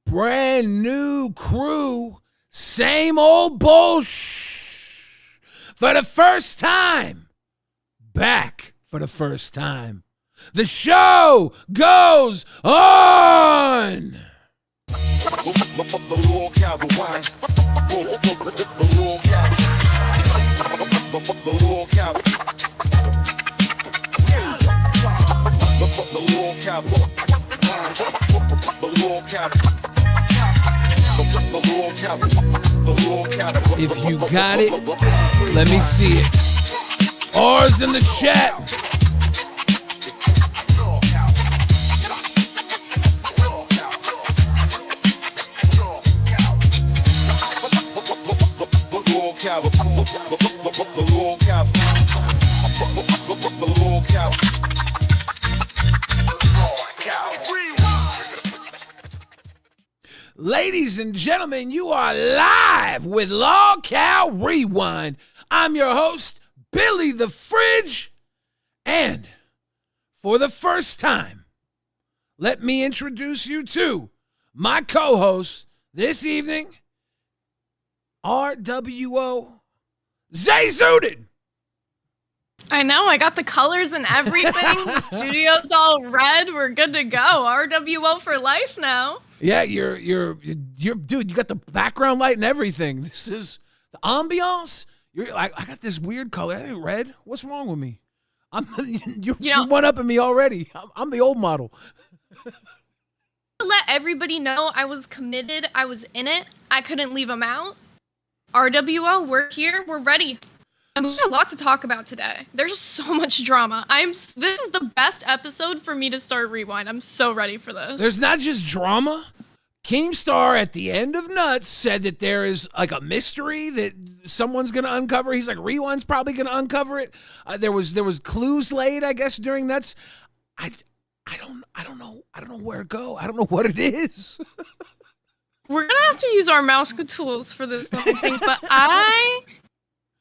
brand new crew, same old bullshit. For the first time, back for the first time. The show goes on. If you got it, let me see it. R's in the chat. Ladies and gentlemen, you are live with LolcowRewind. I'm your host, Billy the Fridge, and for the first time, let me introduce you to my co-host this evening, RWO Zay Zooted. I know, I got the colors and everything. The studio's all red. We're good to go. RWO for life now. Yeah, you're dude, you got the background light and everything. This is the ambiance. I got this weird color. I ain't red. What's wrong with me? You're one up in me already. I'm the old model. To let everybody know I was committed. I was in it. I couldn't leave them out. RWO, we're here. We're ready. And we have a lot to talk about today. There's just so much drama. This is the best episode for me to start Rewind. I'm so ready for this. There's not just drama. Keemstar at the end of Nuts said that there is like a mystery that someone's gonna uncover. He's like, Rewind's probably gonna uncover it. There was clues laid, I guess, during Nuts. I don't know where to go. I don't know what it is. We're gonna have to use our mouse tools for this thing, but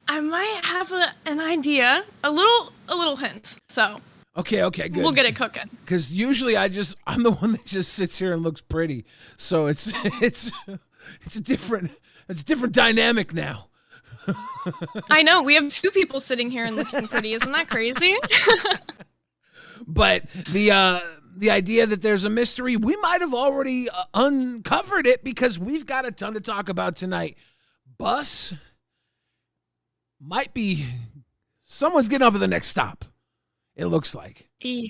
I might have an idea, a little hint. So okay, good. We'll get it cooking. Because usually I'm the one that just sits here and looks pretty. So it's a different dynamic now. I know, we have two people sitting here and looking pretty. Isn't that crazy? But the idea that there's a mystery, we might have already uncovered it because we've got a ton to talk about tonight. Bus might be someone's getting off at the next stop. It looks like. Yeah.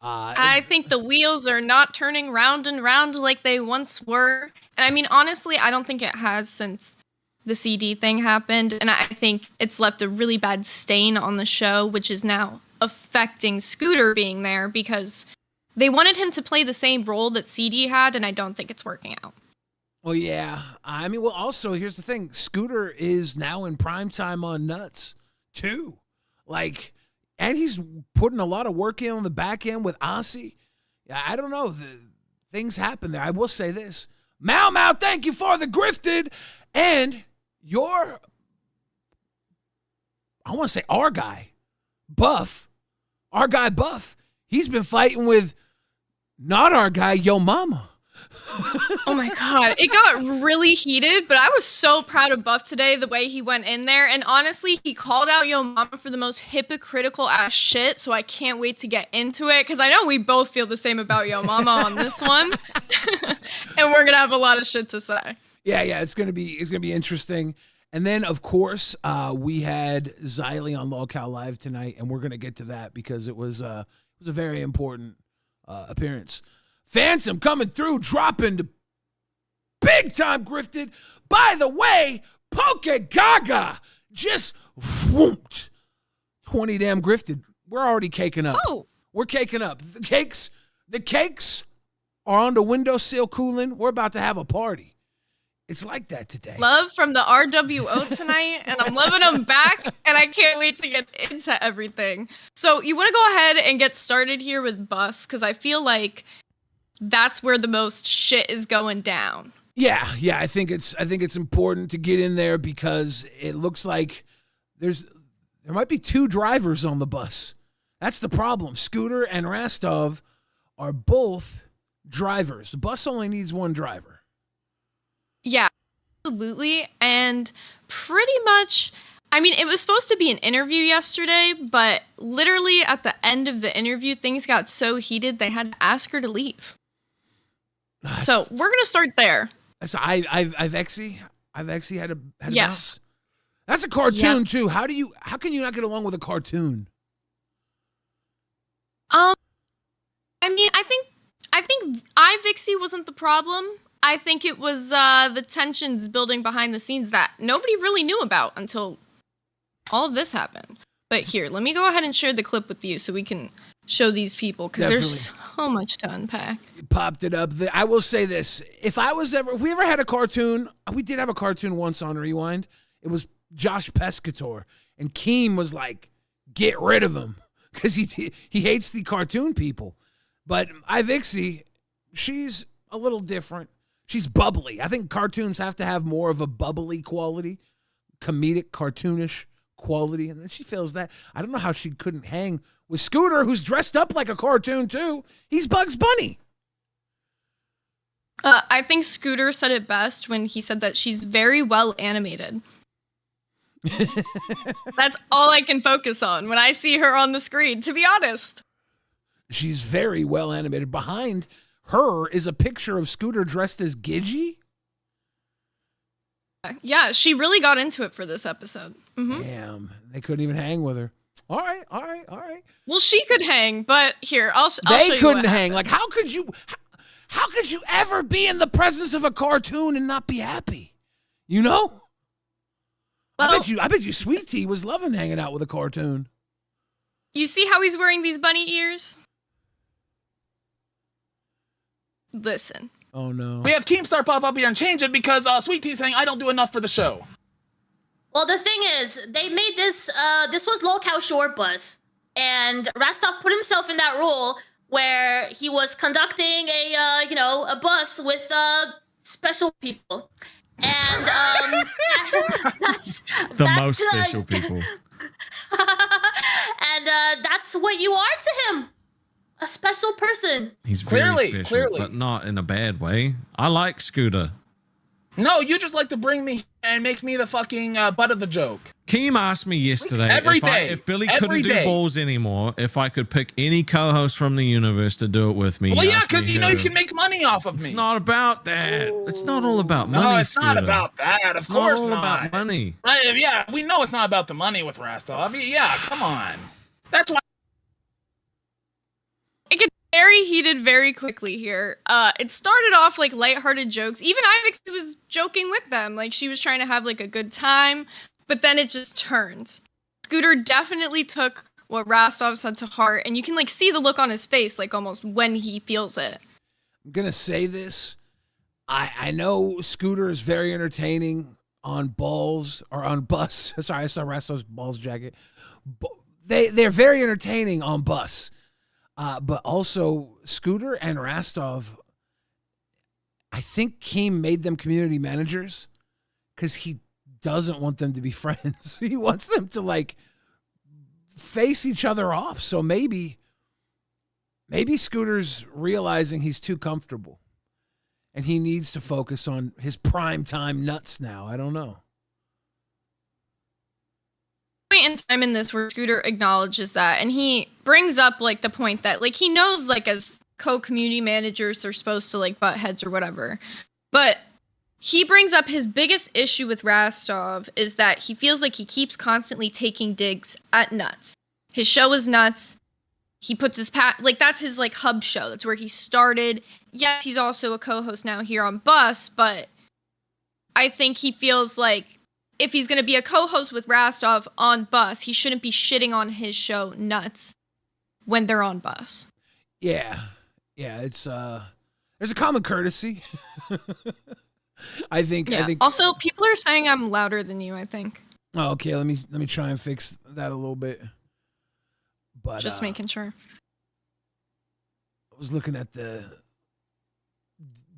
I think the wheels are not turning round and round like they once were. And I mean, honestly, I don't think it has since the CD thing happened. And I think it's left a really bad stain on the show, which is now affecting Scooter being there because they wanted him to play the same role that CD had, and I don't think it's working out. Well, yeah. I mean, well, also, here's the thing. Scooter is now in primetime on Nuts, too. Like, and he's putting a lot of work in on the back end with Aussie. I don't know. Things happen there. I will say this. Mau, thank you for the grifted. And I want to say our guy, Buff, he's been fighting with not our guy, Yo Mama. Oh my god, it got really heated, but I was so proud of Buff today, the way he went in there, and honestly, he called out Yo Mama for the most hypocritical ass shit, so I can't wait to get into it, because I know we both feel the same about Yo Mama on this one, and we're gonna have a lot of shit to say. Yeah, it's gonna be interesting. And then, of course, we had Xylee on Lolcow Live tonight, and we're gonna get to that because it was a very important appearance. Phantom coming through, dropping the big time grifted. By the way, Poke Gaga just whooped 20 damn grifted. We're already caking up. Oh. We're caking up. The cakes are on the windowsill cooling. We're about to have a party. It's like that today. Love from the RWO tonight, and I'm loving them back, and I can't wait to get into everything. So you want to go ahead and get started here with Bus, because I feel like that's where the most shit is going down. Yeah, I think it's important to get in there because it looks like there might be two drivers on the bus. That's the problem. Scooter and Rastov are both drivers. The bus only needs one driver. Absolutely. And pretty much, I mean, it was supposed to be an interview yesterday, but literally at the end of the interview, things got so heated they had to ask her to leave. So we're going to start there. So Ivixie had a Yes. bounce. That's a cartoon too. How can you not get along with a cartoon? I mean, I think Ivixie wasn't the problem. I think it was the tensions building behind the scenes that nobody really knew about until all of this happened. But here, let me go ahead and share the clip with you so we can show these people, because there's so much to unpack. You popped it up. I will say this. If we ever had a cartoon, we did have a cartoon once on Rewind. It was Josh Pescator. And Keem was like, get rid of him. Because he hates the cartoon people. But Ivixie, she's a little different. She's bubbly. I think cartoons have to have more of a bubbly quality, comedic, cartoonish quality, and then she feels that. I don't know how she couldn't hang with Scooter, who's dressed up like a cartoon too. He's Bugs Bunny. I think Scooter said it best when he said that she's very well animated. That's all I can focus on when I see her on the screen, to be honest. She's very well animated. Behind her is a picture of Scooter dressed as Gidgey. Yeah, she really got into it for this episode. Mm-hmm. Damn, they couldn't even hang with her. All right. Well, she could hang, but here, I'll show you. They couldn't hang. Like, how could you ever be in the presence of a cartoon and not be happy? You know? Well, I bet you Sweet Tea was loving hanging out with a cartoon. You see how he's wearing these bunny ears? Listen. Oh, no. We have Keemstar pop up here and change it because Sweet Tea's saying, I don't do enough for the show. Well, the thing is, they made this, this was Lolcow Short Bus, and Rastov put himself in that role where he was conducting a bus with, special people. And, that's most special people. And, that's what you are to him. A special person. He's very special, but not in a bad way. I like Scooter. No, you just like to bring me and make me the fucking butt of the joke. Keem asked me yesterday if Billy couldn't do balls anymore, if I could pick any co-host from the universe to do it with me. Well, yeah, because you know you can make money off of me. It's not about that. It's not all about money. No, it's not about that. Of course not. It's not all about money. Right? Yeah, we know it's not about the money with Rastov. Yeah, come on. That's why. It gets very heated very quickly here. It started off like lighthearted jokes. Even Ivixie was joking with them. Like, she was trying to have like a good time, but then it just turned. Scooter definitely took what Rastov said to heart, and you can like see the look on his face, like almost when he feels it. I'm going to say this. I know Scooter is very entertaining on balls or on bus. Sorry, I saw Rastov's balls jacket. They're very entertaining on bus. But also, Scooter and Rastov, I think Keem made them community managers because he doesn't want them to be friends. He wants them to, like, face each other off. So maybe Scooter's realizing he's too comfortable and he needs to focus on his prime time nuts now. I don't know. In time in this where Scooter acknowledges that, and he brings up like the point that like he knows like as co-community managers they're supposed to like butt heads or whatever, but he brings up his biggest issue with Rastov is that he feels like he keeps constantly taking digs at Nuts. His show is Nuts. He puts his like that's his like hub show. That's where he started. Yes, he's also a co-host now here on Bus, but I think he feels like if he's going to be a co-host with Rastov on Bus, he shouldn't be shitting on his show Nuts when they're on Bus. Yeah, it's there's a common courtesy. I think. Also, people are saying I'm louder than you, I think. Oh, okay, let me try and fix that a little bit. But just making sure. I was looking at the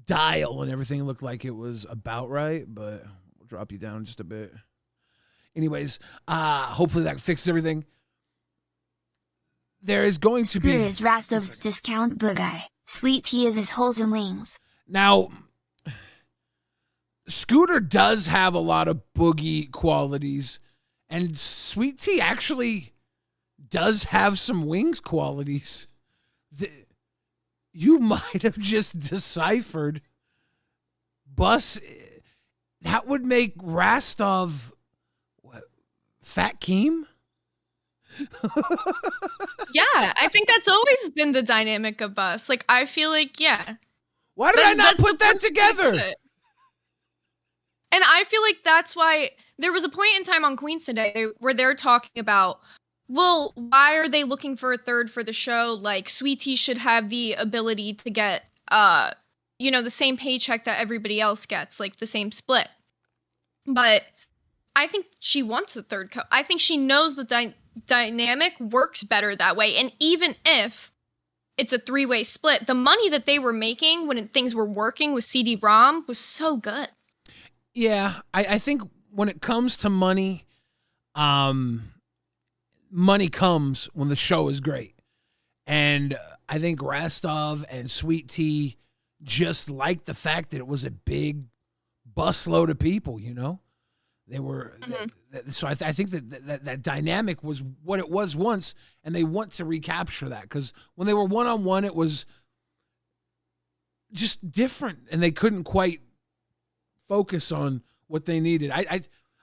dial and everything looked like it was about right, but we'll drop you down just a bit. Anyways, hopefully that fixes everything. There is going to be... Scooter is Rastov's discount book guy. Sweet Tea is his wholesome wings. Now, Scooter does have a lot of boogie qualities, and Sweet Tea actually does have some wings qualities. You might have just deciphered Bus. That would make Rastov Fat Keem? Yeah, I think that's always been the dynamic of Bus. Like, I feel like, yeah. Why did I not put that together? And I feel like that's why there was a point in time on Queens today where they're talking about, well, why are they looking for a third for the show? Like, Sweet Tea should have the ability to get, the same paycheck that everybody else gets, like the same split. But I think she wants a third I think she knows the dynamic works better that way. And even if it's a three-way split, the money that they were making when things were working with CD-ROM was so good. Yeah, I think when it comes to money, money comes when the show is great. And I think Rastov and Sweet Tea just liked the fact that it was a big busload of people, They were, so I think that dynamic was what it was once, and they want to recapture that, because when they were one-on-one, it was just different, and they couldn't quite focus on what they needed. I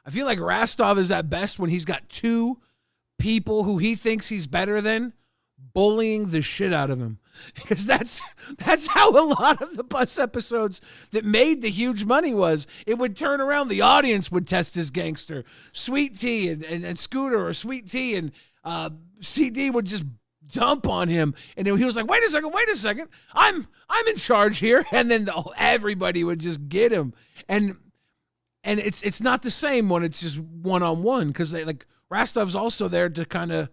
feel like Rastov is at best when he's got two people who he thinks he's better than bullying the shit out of him, because that's how a lot of the Bus episodes that made the huge money was. It would turn around, the audience would test his gangster. Sweet Tea and Scooter, or Sweet Tea and CD would just dump on him, and he was like, wait a second, I'm in charge here, and then everybody would just get him, and it's not the same when it's just one-on-one, because Rastov's also there to kind of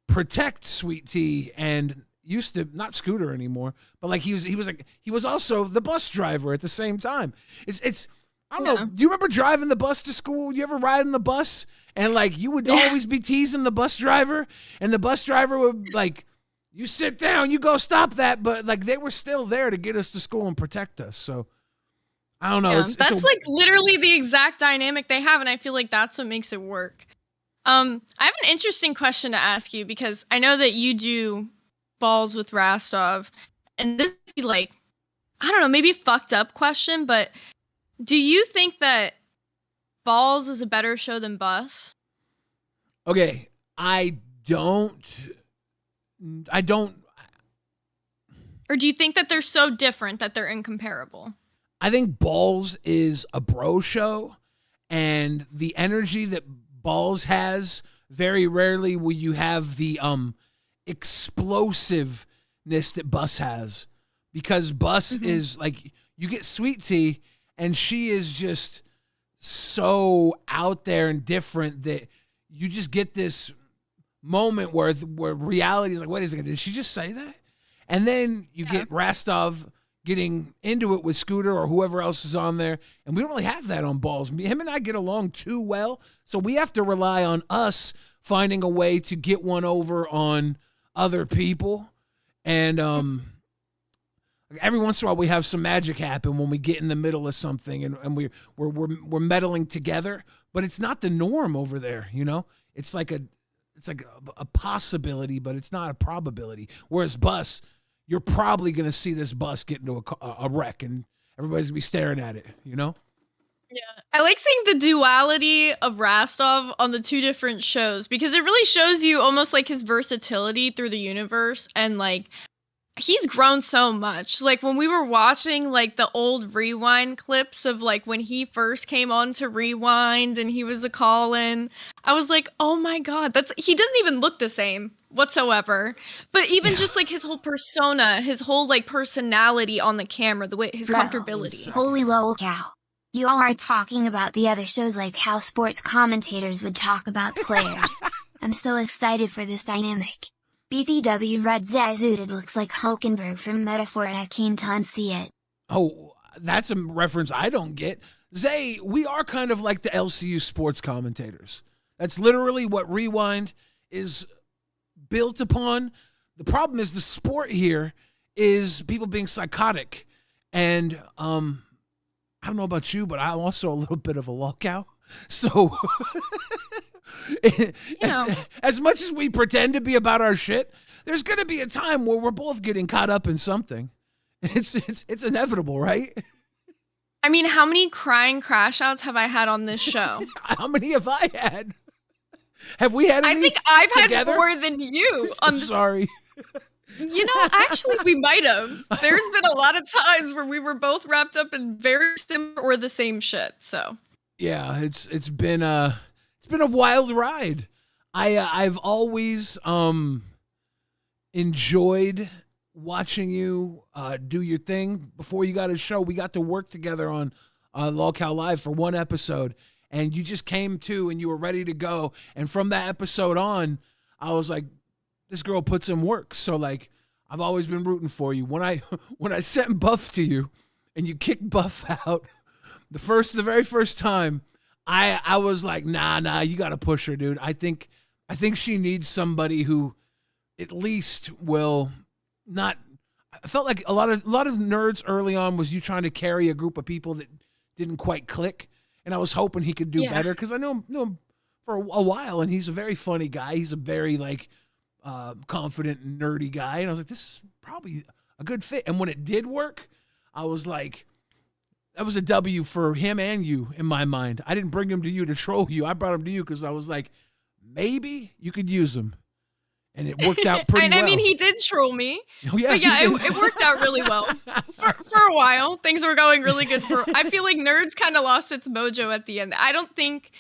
protect Sweet Tea, and used to, not Scooter anymore, but he was also the bus driver at the same time. It's I don't know. Do you remember driving the bus to school? You ever ride in the bus and you would always be teasing the bus driver, and the bus driver would you sit down, you go stop that, but they were still there to get us to school and protect us. So I don't know. Yeah, that's literally the exact dynamic they have, and I feel like that's what makes it work. I have an interesting question to ask you, because I know that you do balls with Rastov, and this would be I don't know, maybe a fucked up question, but do you think that Balls is a better show than Bus? Okay, I don't. Or do you think that they're so different that they're incomparable? I think Balls is a bro show, and the energy that Balls has, very rarely will you have the explosiveness that Bus has, because Bus is you get Sweet Tea, and she is just so out there and different that you just get this moment where reality is wait a second, did she just say that? And then you get Rastov getting into it with Scooter or whoever else is on there, and we don't really have that on Balls. Him and I get along too well, so we have to rely on us finding a way to get one over on other people. And every once in a while we have some magic happen when we get in the middle of something, and we're meddling together, but it's not the norm over there. It's like a possibility, but it's not a probability. Whereas Bus, you're probably going to see this bus get into a wreck, and everybody's going to be staring at it, Yeah. I like seeing the duality of Rastov on the two different shows, because it really shows you almost his versatility through the universe, and he's grown so much. When we were watching the old Rewind clips of when he first came on to Rewind and he was a call-in, I was like, oh my god, he doesn't even look the same whatsoever. But even just his whole persona, his whole personality on the camera, the way his comfortability. Holy lolcow. You all are talking about the other shows like how sports commentators would talk about players. I'm so excited for this dynamic. BTW Red Zazooted looks like Hulkenberg from Metaphor, and I can't unsee it. Oh, that's a reference I don't get. Zay, we are kind of like the LCU sports commentators. That's literally what Rewind is built upon. The problem is the sport here is people being psychotic, and I don't know about you, but I'm also a little bit of a lolcow. So as much as we pretend to be about our shit, there's going to be a time where we're both getting caught up in something. It's inevitable, right? I mean, how many crying crash outs have I had on this show? How many have I had? Have we had any I think I've together? had more than you. I'm sorry. You know, actually, we might have. There's been a lot of times where we were both wrapped up in very similar or the same shit. So yeah, it's been a wild ride. I've always enjoyed watching you do your thing. Before you got a show, we got to work together on Lolcow Live for one episode, and you just came to and you were ready to go. And from that episode on, I was like, this girl puts in work. So like, I've always been rooting for you. When I sent Buff to you and you kicked Buff out the very first time, I was like, nah, you got to push her, dude. I think she needs somebody who at least will not. I felt like a lot of nerds early on was you trying to carry a group of people that didn't quite click, and I was hoping he could do better because I knew him for a while, and he's a very funny guy. He's a very like confident, nerdy guy, and I was like, this is probably a good fit. And when it did work, I was like, that was a W for him and you in my mind. I didn't bring him to you to troll you. I brought him to you because I was like, maybe you could use him. And it worked out pretty well. I mean, he did troll me. Oh, yeah, but yeah, it worked out really well. For a while, things were going really good. I feel like Nerds kind of lost its mojo at the end. I don't think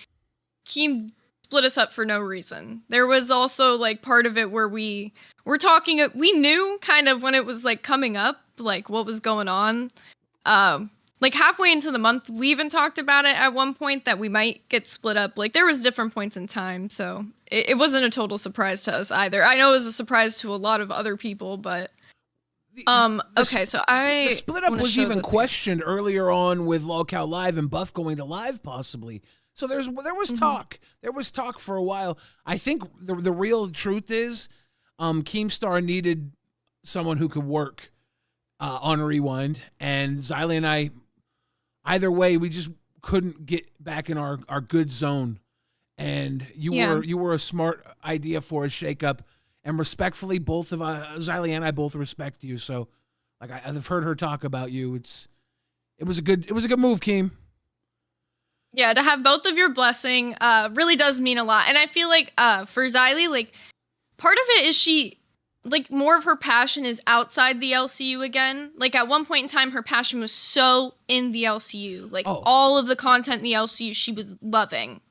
Keem split us up for no reason. There was also like part of it where we were talking. We knew kind of when it was like coming up, like what was going on. Like halfway into the month, we even talked about it at one point that we might get split up. Like there was different points in time, so it wasn't a total surprise to us either. I know it was a surprise to a lot of other people, but okay. So the split up was even questioned earlier on with Lolcow Live and Buff going to live possibly. So there was talk. There was talk for a while. I think the real truth is, Keemstar needed someone who could work on Rewind, and Xylee and I. Either way, we just couldn't get back in our good zone, and you were a smart idea for a shakeup. And respectfully, both of Xylee and I both respect you. So, like I've heard her talk about you. It was a good move, Keem. Yeah, to have both of your blessing really does mean a lot, and I feel like for Xylee, like part of it is she. Like, more of her passion is outside the LCU again. Like, at one point in time, her passion was so in the LCU. Like, all of the content in the LCU she was loving.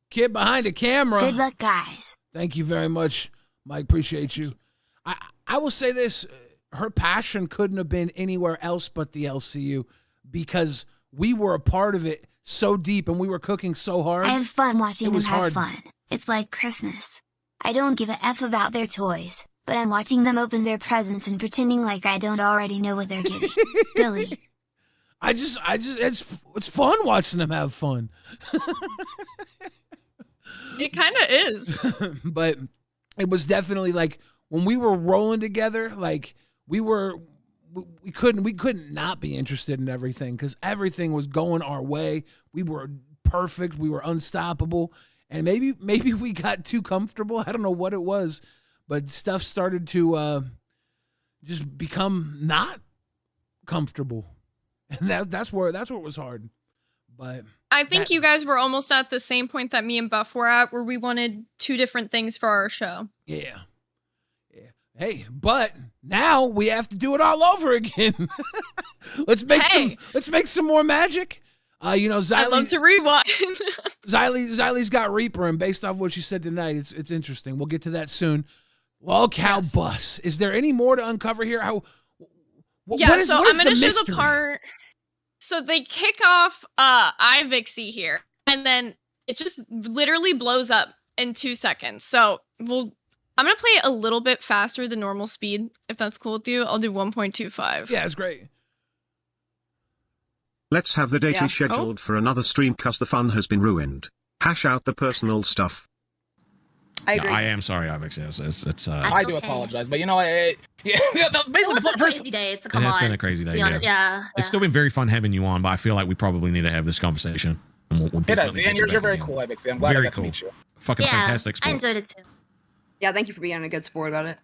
Kid behind the camera. Good luck, guys. Thank you very much, Mike. Appreciate you. I will say this. Her passion couldn't have been anywhere else but the LCU because we were a part of it so deep and we were cooking so hard. I have fun watching them have fun. It's like Christmas. I don't give a F about their toys. But I'm watching them open their presents and pretending like I don't already know what they're getting. Billy. It's fun watching them have fun. It kind of is. But it was definitely like when we were rolling together, like we couldn't not be interested in everything because everything was going our way. We were perfect. We were unstoppable. And maybe we got too comfortable. I don't know what it was. But stuff started to just become not comfortable, and that's where it was hard. But I think you guys were almost at the same point that me and Buff were at, where we wanted two different things for our show. Yeah. Hey, but now we have to do it all over again. Let's make some more magic. Xylee, I'd love to rewind. Xylee's got Reaper, and based off what she said tonight, it's interesting. We'll get to that soon. Lolcow Bus. Is there any more to uncover here? I'm going to show the part. So they kick off Ivixie here, and then it just literally blows up in 2 seconds. So I'm going to play it a little bit faster than normal speed, if that's cool with you. I'll do 1.25. Yeah, it's great. Let's have the date scheduled for another stream cause the fun has been ruined. Hash out the personal stuff. I agree. I am sorry, Ivixie. It's I do apologize, but basically It was the first crazy day. It's it has been a crazy day. Yeah. It's still been very fun having you on, but I feel like we probably need to have this conversation. And we'll it does, definitely and get you you're back very again. cool, Ivixie. I'm glad I got to meet you. Fucking fantastic I sport. enjoyed it too. Yeah, thank you for being a good sport about it.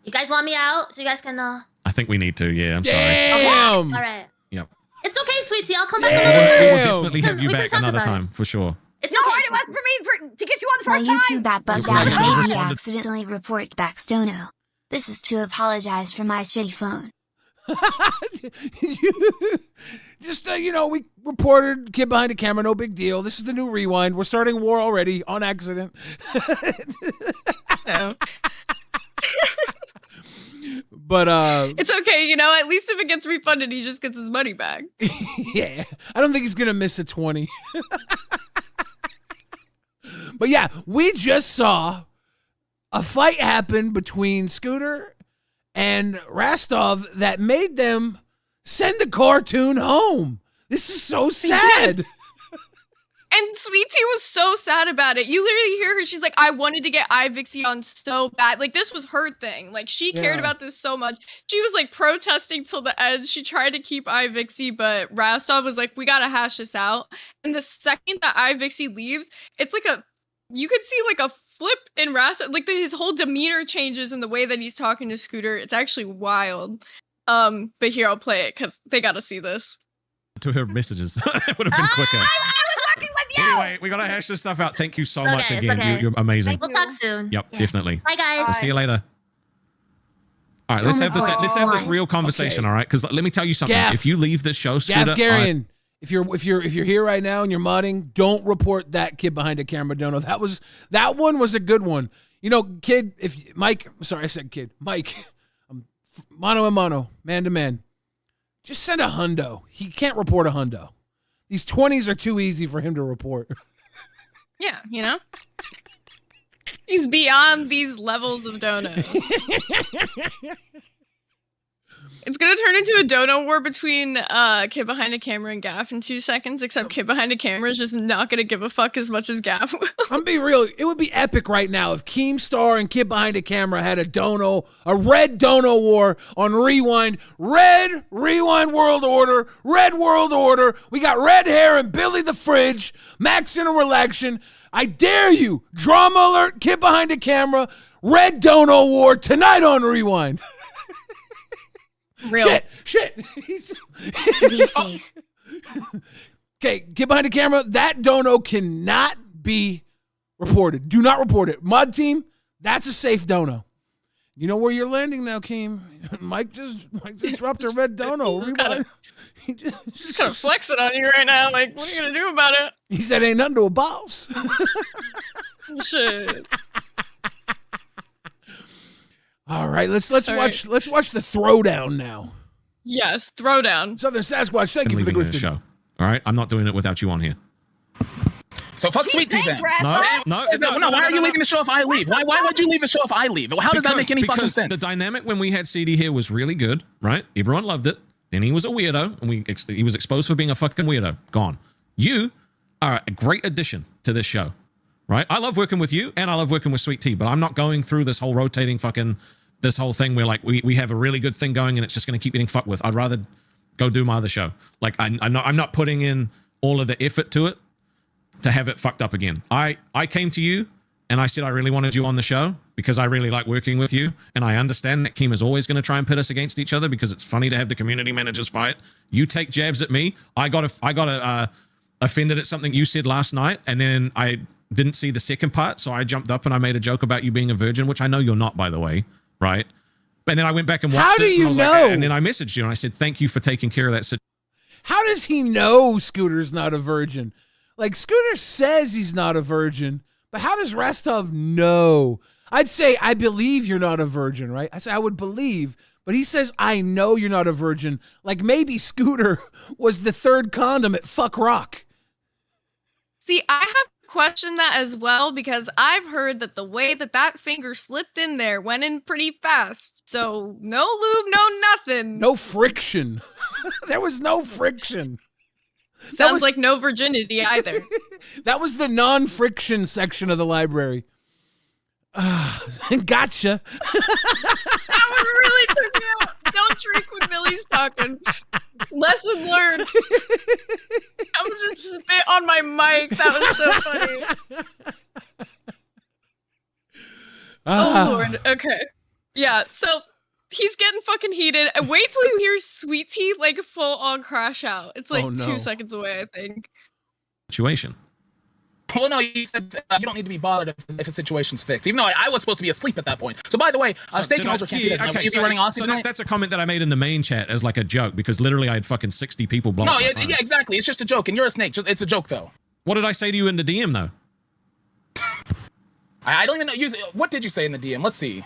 You guys want me out so you guys can I think we need to. Yeah, I'm sorry. Damn. All right. Yep. It's okay, sweetie. I'll come We back another will time. definitely have you We can back talk another about time for sure. It's No, okay. it was for me to get you on the My first time. YouTube app bugged You're out right. and made me Responded- accidentally report back Stono. This is to apologize for my shitty phone. Just we reported kid behind the camera, no big deal. This is the new rewind. We're starting war already on accident. No. But It's okay, at least if it gets refunded, he just gets his money back. yeah, I don't think he's gonna miss a 20. But yeah, we just saw a fight happen between Scooter and Rastov that made them send the cartoon home. This is so sad. And Sweet Tea was so sad about it. You literally hear her. She's like, I wanted to get Ivixie on so bad. Like, this was her thing. Like, she cared about this so much. She was, like, protesting till the end. She tried to keep Ivixie, but Rastov was like, we got to hash this out. And the second that Ivixie leaves, it's like you could see, like, a flip in Rastov. Like, his whole demeanor changes in the way that he's talking to Scooter. It's actually wild. But here, I'll play it because they got to see this. To her messages. It would have been quicker. Anyway, we got to hash this stuff out. Thank you so much again. Okay. You're amazing. We'll talk soon. Yep, definitely. Bye, guys. I'll see you later. All right, let's have this real conversation. Okay. All right, because let me tell you something. Gaff. If you leave this show, Scooter, Garian, if you're here right now and you're modding, don't report that kid behind the camera. Dono. That one was a good one. Kid. Mike, sorry, I said kid. Mike, mano a mano, man to man. Just send a hundo. He can't report a hundo. These 20s are too easy for him to report. Yeah, He's beyond these levels of dono. It's gonna turn into a dono war between Kid Behind a Camera and Gaff in 2 seconds, except Kid Behind a Camera is just not gonna give a fuck as much as Gaff will. I'm being real. It would be epic right now if Keemstar and Kid Behind a Camera had a red dono war on Rewind. Red Rewind World Order. Red World Order. We got red hair and Billy the Fridge. Max in a relaxation. I dare you. Drama alert. Kid Behind a Camera. Red dono war tonight on Rewind. Real. Shit. To be safe. Okay, Kid Behind the Camera. That dono cannot be reported. Do not report it. Mod team, that's a safe dono. You know where you're landing now, Keem. Mike just dropped a red dono. He's kind of flexing on you right now. Like, what are you gonna do about it? He said, "Ain't nothing to a boss." Shit. All right, let's watch the throwdown now. Yes, throwdown. Southern Sasquatch, thank you for the leaving grifting. show. All right, I'm not doing it without you on here. So fuck Sweet Tea then. No. Why are you leaving the show if I leave? Why would you leave the show if I leave? How does that make any fucking sense? The dynamic when we had CD here was really good, right? Everyone loved it. Then he was a weirdo, and he was exposed for being a fucking weirdo. Gone. You are a great addition to this show, right? I love working with you, and I love working with Sweet Tea, but I'm not going through this whole rotating this whole thing where, like, we have a really good thing going, and it's just going to keep getting fucked with. I'd rather go do my other show. Like, I'm not putting in all of the effort to it to have it fucked up again. I came to you, and I said I really wanted you on the show because I really like working with you, and I understand that Keem is always going to try and pit us against each other because it's funny to have the community managers fight. You take jabs at me. I got offended at something you said last night, and then I didn't see the second part, so I jumped up and I made a joke about you being a virgin, which I know you're not, by the way, right? But then I went back and watched it. How do you know? Like, and then I messaged you and I said, thank you for taking care of that situation. How does he know Scooter's not a virgin? Like, Scooter says he's not a virgin, but how does Rastov know? I'd say, I believe you're not a virgin, right? I say, I would believe, but he says, I know you're not a virgin. Like, maybe Scooter was the third condom at Fuck Rock. See, I have to question that as well because I've heard that the way that finger slipped in there went in pretty fast. So no lube, no nothing. No friction. There was no friction. Sounds like no virginity either. That was the non-friction section of the library. Gotcha. That one really took me out. Don't drink when Millie's talking. Lesson learned. I was just spit on my mic. That was so funny. Oh, Lord. Okay. Yeah, so he's getting fucking heated. Wait till you hear Sweet Tea, like, full on crash out. It's like 2 seconds away, I think. Situation. Well, no, you said you don't need to be bothered if a situation's fixed, even though I was supposed to be asleep at that point. So, by the way, Steak and Ultra can't do that. Okay, Will you be running Aussie so tonight? that's a comment that I made in the main chat as like a joke because literally I had fucking 60 people blocked. No, yeah, exactly. It's just a joke, and you're a snake. It's a joke, though. What did I say to you in the DM, though? I don't even know. What did you say in the DM? Let's see.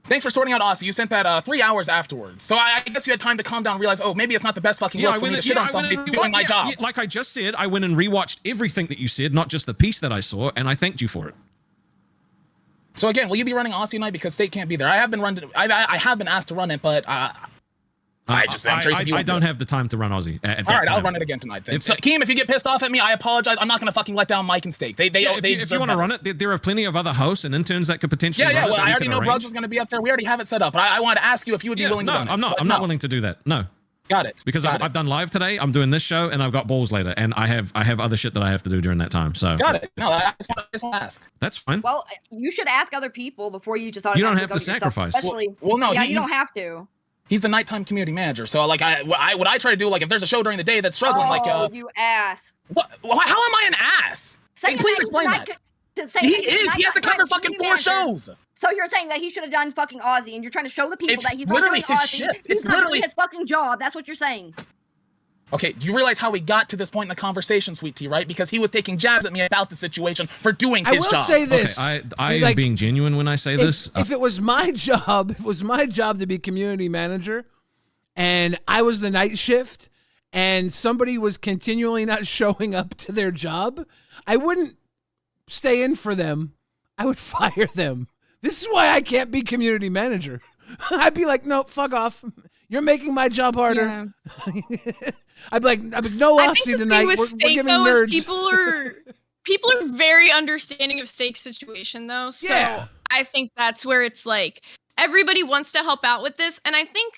Thanks for sorting out Aussie. You sent that 3 hours afterwards. So I guess you had time to calm down and realize, oh, maybe it's not the best fucking look for me to shit on somebody for doing my job. Like I just said, I went and rewatched everything that you said, not just the piece that I saw, and I thanked you for it. So again, will you be running Aussie tonight because State can't be there? I have been asked to run it, but I'm curious if you I don't have the time to run Aussie. All right, I'll run it again tonight then. So, Keem, if you get pissed off at me, I apologize. I'm not gonna fucking let down Mike and Steak. If you want to run it, there are plenty of other hosts and interns that could potentially. Yeah, run well, it I already know Brugs was gonna be up there. We already have it set up. But I wanted to ask you if you would be willing to run it. I'm not willing to do that. No. Got it. Because I've done live today. I'm doing this show, and I've got balls later, and I have other shit that I have to do during that time. So got it. No, I just want to ask. That's fine. Well, you should ask other people before you just. You don't have to sacrifice. Especially, well, no, yeah, you don't have to. He's the nighttime community manager, so like what I try to do, like if there's a show during the day that's struggling, you ass. What? How am I an ass? Hey, please explain that. He is. He has to cover fucking 4 shows. So you're saying that he should have done fucking Aussie, and you're trying to show the people that he's not literally doing his Aussie. shit. He's not doing his fucking job. That's what you're saying. Okay, do you realize how we got to this point in the conversation, Sweet Tea, right? Because he was taking jabs at me about the situation for doing his job. I will say this. Okay, I am being genuine when I say this. If it was my job, to be community manager, and I was the night shift, and somebody was continually not showing up to their job, I wouldn't stay in for them. I would fire them. This is why I can't be community manager. I'd be like, no, fuck off. You're making my job harder. Yeah. I'd be like, no Aussie tonight. We're giving nerds. People are very understanding of Steak's situation, though. So yeah. I think that's where it's like everybody wants to help out with this, and I think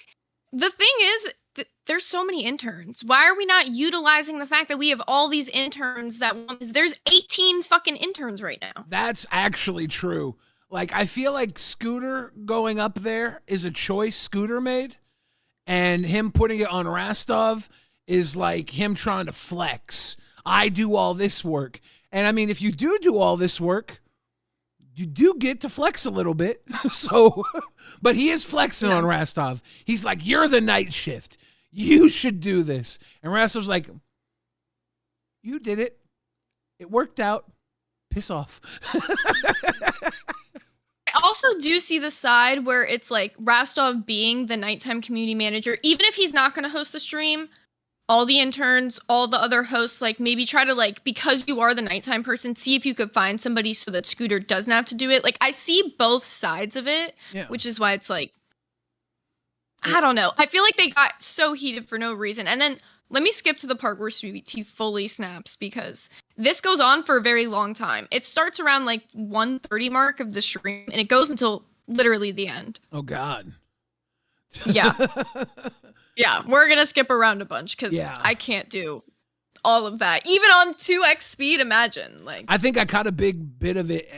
the thing is that there's so many interns. Why are we not utilizing the fact that we have all these interns there's 18 fucking interns right now? That's actually true. Like, I feel like Scooter going up there is a choice Scooter made, and him putting it on Rastov is like him trying to flex. I do all this work. And I mean, if you do all this work, you do get to flex a little bit. So, but he is flexing on Rastov. He's like, you're the night shift. You should do this. And Rastov's like, you did it. It worked out. Piss off. I also do see the side where it's like Rastov being the nighttime community manager, even if he's not going to host the stream, all the interns, all the other hosts, like maybe try to like, because you are the nighttime person, see if you could find somebody so that Scooter doesn't have to do it. Like I see both sides of it, which is why it's like, I don't know. I feel like they got so heated for no reason. And then let me skip to the part where Sweet Tea fully snaps because this goes on for a very long time. It starts around like 1:30 mark of the stream and it goes until literally the end. Oh God. Yeah. Yeah, we're going to skip around a bunch because I can't do all of that. Even on 2x speed, imagine. Like I think I caught a big bit of it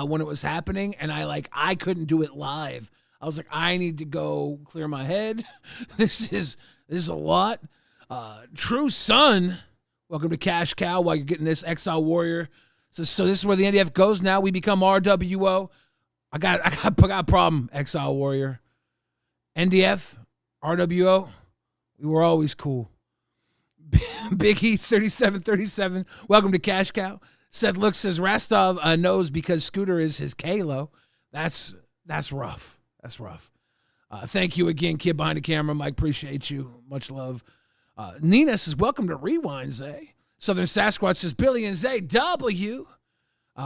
when it was happening, and I couldn't do it live. I was like, I need to go clear my head. This is a lot. True Sun, welcome to Cash Cow while you're getting this Exile Warrior. So this is where the NDF goes now. We become RWO. I got a problem, Exile Warrior. NDF, RWO. We were always cool. Big Heath 3737. Welcome to Cash Cow. Seth Look says Rastov knows because Scooter is his Kalo. That's rough. That's rough. Thank you again, kid behind the camera. Mike, appreciate you. Much love. Nina says, welcome to Rewind, Zay. Southern Sasquatch says, Billy and Zay, W.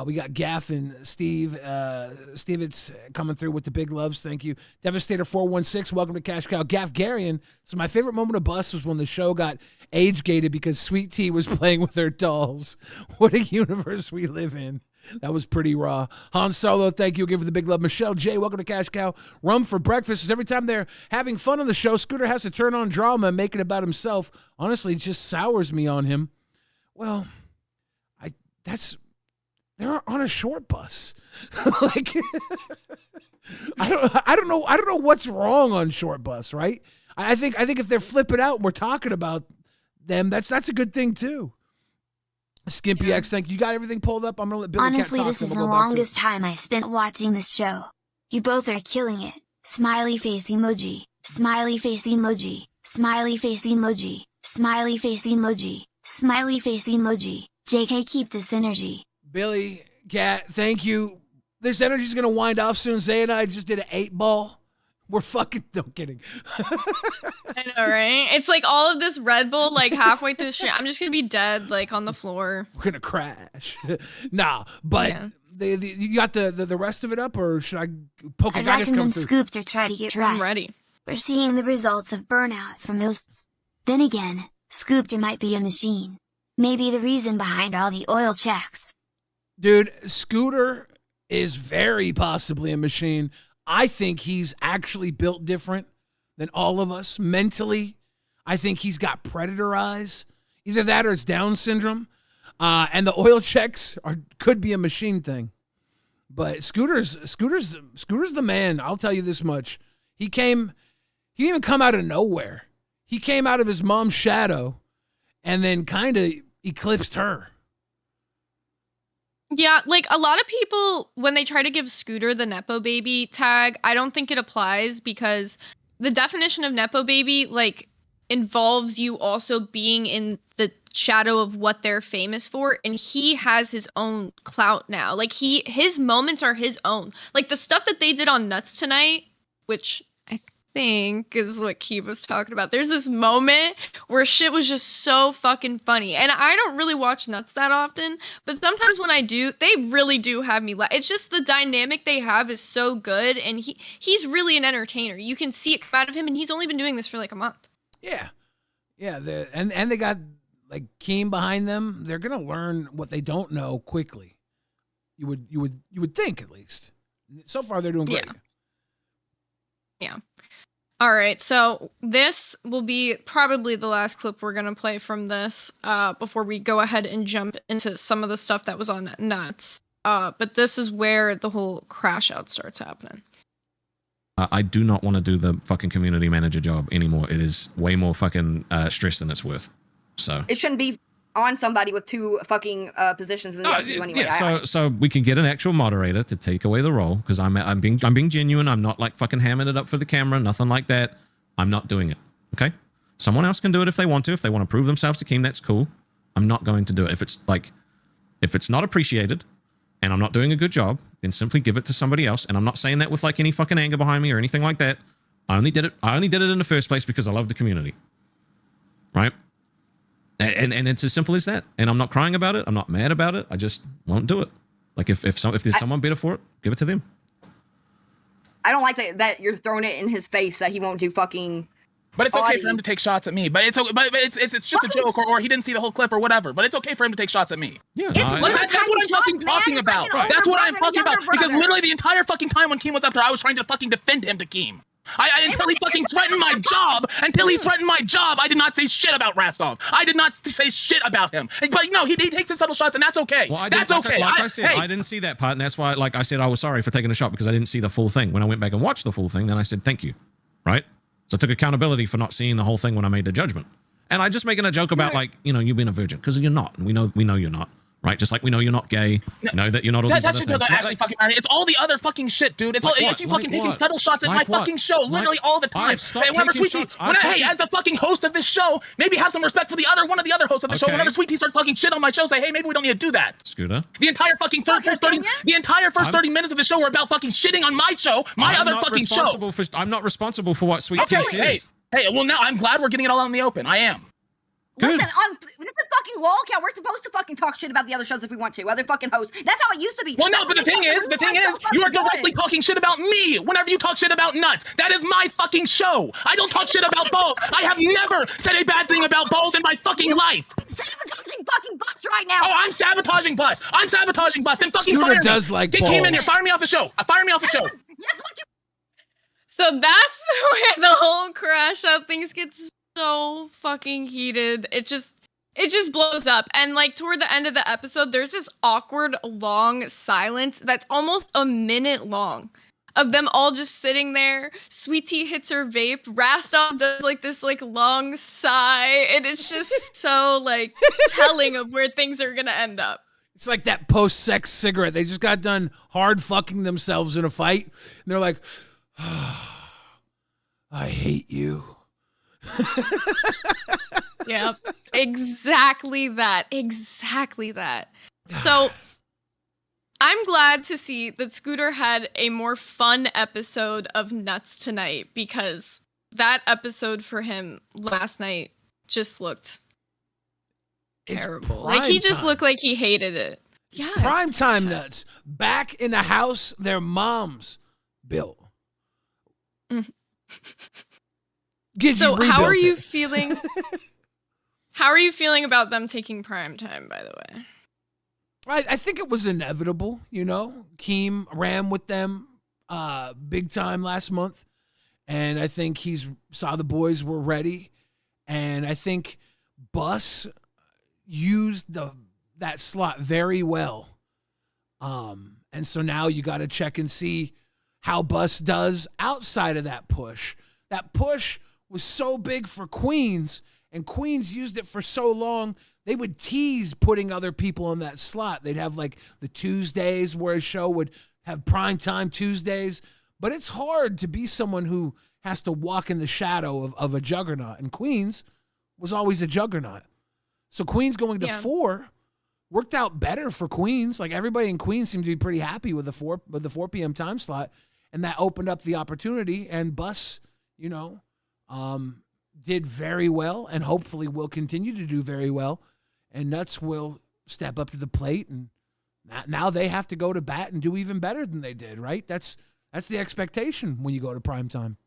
We got Gaff and Steve. It's coming through with the big loves. Thank you. Devastator 416. Welcome to Cash Cow. Gaff Garion. So my favorite moment of bus was when the show got age gated because Sweet Tea was playing with her dolls. What a universe we live in. That was pretty raw. Han Solo, thank you again for the big love. Michelle J, welcome to Cash Cow. Rum for breakfast is every time they're having fun on the show, Scooter has to turn on drama and make it about himself. Honestly, it just sours me on him. Well, they're on a short bus. Like, I don't know what's wrong on short bus, right? I think if they're flipping out and we're talking about them, that's a good thing too. Skimpy X, thank you. You got everything pulled up? I'm gonna let Billy Honestly, Cat talk. this is the longest time I spent watching this show. You both are killing it. Smiley face emoji. Smiley face emoji. Smiley face emoji. Smiley face emoji. Smiley face emoji. JK, keep this energy. Billy Cat, thank you. This energy's gonna wind off soon. Zay and I just did an 8-ball. We're fucking, no kidding. I know, right? It's like all of this Red Bull, like halfway through the shit, I'm just gonna be dead, like on the floor. We're gonna crash. Nah, but you got the rest of it up, or should I poke a guy I just come recommend through? Scoop to try to get rest. I'm ready. We're seeing the results of burnout from hosts. Then again, Scoopter might be a machine. Maybe the reason behind all the oil checks. Dude, Scooter is very possibly a machine. I think he's actually built different than all of us mentally. I think he's got predator eyes. Either that or it's Down syndrome. And the oil checks could be a machine thing. But Scooter's the man. I'll tell you this much. He didn't even come out of nowhere. He came out of his mom's shadow and then kind of eclipsed her. Yeah, like a lot of people, when they try to give Scooter the Nepo baby tag, I don't think it applies because the definition of Nepo baby, like, involves you also being in the shadow of what they're famous for, and he has his own clout now. Like, his moments are his own. Like, the stuff that they did on Nuts tonight, which I think is what Keeb was talking about. There's this moment where shit was just so fucking funny. And I don't really watch Nuts that often, but sometimes when I do, they really do have me laugh. It's just the dynamic they have is so good, and he's really an entertainer. You can see it come out of him, and he's only been doing this for like a month. Yeah. And they got like Keem behind them. They're gonna learn what they don't know quickly. You would think, at least. So far they're doing great. Yeah. All right, so this will be probably the last clip we're going to play from this before we go ahead and jump into some of the stuff that was on Nuts. But this is where the whole crash out starts happening. I do not want to do the fucking community manager job anymore. It is way more fucking stress than it's worth. So it shouldn't be on somebody with two fucking positions in the SU anyway. Yeah, so we can get an actual moderator to take away the role because I'm being genuine. I'm not like fucking hamming it up for the camera, nothing like that. I'm not doing it. Okay, someone else can do it if they want to. If they want to prove themselves to Keem, that's cool. I'm not going to do it. If it's not appreciated and I'm not doing a good job, then simply give it to somebody else. And I'm not saying that with like any fucking anger behind me or anything like that. I only did it in the first place because I love the community. Right? And it's as simple as that. And I'm not crying about it. I'm not mad about it. I just won't do it. Like if there's someone better for it, give it to them. I don't like that you're throwing it in his face that he won't do fucking. But it's okay for him to take shots at me. But it's just a joke, or he didn't see the whole clip or whatever. But it's okay for him to take shots at me. Yeah, that's what I'm fucking talking about. That's what I'm talking about. Because literally the entire fucking time when Keem was up there, I was trying to fucking defend him to Keem. Until he fucking threatened my job. I did not say shit about Rastov. I did not say shit about him. But no, he takes his subtle shots, and that's okay. Well, that's okay. Like I said, I didn't see that part, and that's why, like I said, I was sorry for taking a shot because I didn't see the full thing. When I went back and watched the full thing, then I said thank you, right? So I took accountability for not seeing the whole thing when I made the judgment. And I just making a joke about like, you being a virgin because you're not, and we know you're not. Right, just like we know you're not gay, that you're not all these other things. That shit doesn't actually fucking matter. It's all the other fucking shit, dude. It's you fucking taking subtle shots at my fucking show, literally all the time. Hey, as the fucking host of this show, maybe have some respect for one of the other hosts of the show. Whenever Sweetie starts talking shit on my show, say, hey, maybe we don't need to do that. Scooter. The entire fucking first 30 minutes of the show were about fucking shitting on my show, my other fucking show. I'm not responsible for what Sweetie says. Hey, well now I'm glad we're getting it all out in the open. I am. Listen, this is fucking LolcowRewind. We're supposed to fucking talk shit about the other shows if we want to. Other fucking hosts. That's how it used to be. Well, no, but the thing is, you are directly talking shit about me whenever you talk shit about Nuts. That is my fucking show. I don't talk shit about balls. I have never said a bad thing about balls in my fucking life. Instead of talking fucking butt right now. Oh, I'm sabotaging Bus. I'm sabotaging Bus. Then fucking Scooter fire does me. like Get balls. Keem in here. Fire me off the show. Fire me off the show. That's what you So that's where the whole crash out things get so fucking heated. It just blows up. And like toward the end of the episode, there's this awkward long silence that's almost a minute long of them all just sitting there. Sweet Tea hits her vape. Rastov does like this like long sigh, and it's just so like telling of where things are gonna end up. It's like that post-sex cigarette. They just got done hard fucking themselves in a fight, and they're like, I hate you. Yep. Exactly that. So I'm glad to see that Scooter had a more fun episode of Nuts tonight, because that episode for him last night just looked terrible. Like he just looked like he hated it. It's prime time Nuts. Back in the house their moms built. So how are you feeling? How are you feeling about them taking prime time, by the way? I think it was inevitable, you know. Keem ran with them big time last month, and I think he saw the boys were ready, and I think Bus used that slot very well. And so now you got to check and see how Bus does outside of that push. That push was so big for Queens, and Queens used it for so long, they would tease putting other people in that slot. They'd have like the Tuesdays where a show would have primetime Tuesdays. But it's hard to be someone who has to walk in the shadow of a juggernaut. And Queens was always a juggernaut. So Queens going to 4 worked out better for Queens. Like everybody in Queens seemed to be pretty happy with the 4 p.m. time slot. And that opened up the opportunity. And Bus, you know, did very well and hopefully will continue to do very well. And Nuts will step up to the plate, and now they have to go to bat and do even better than they did, right? That's the expectation when you go to prime time.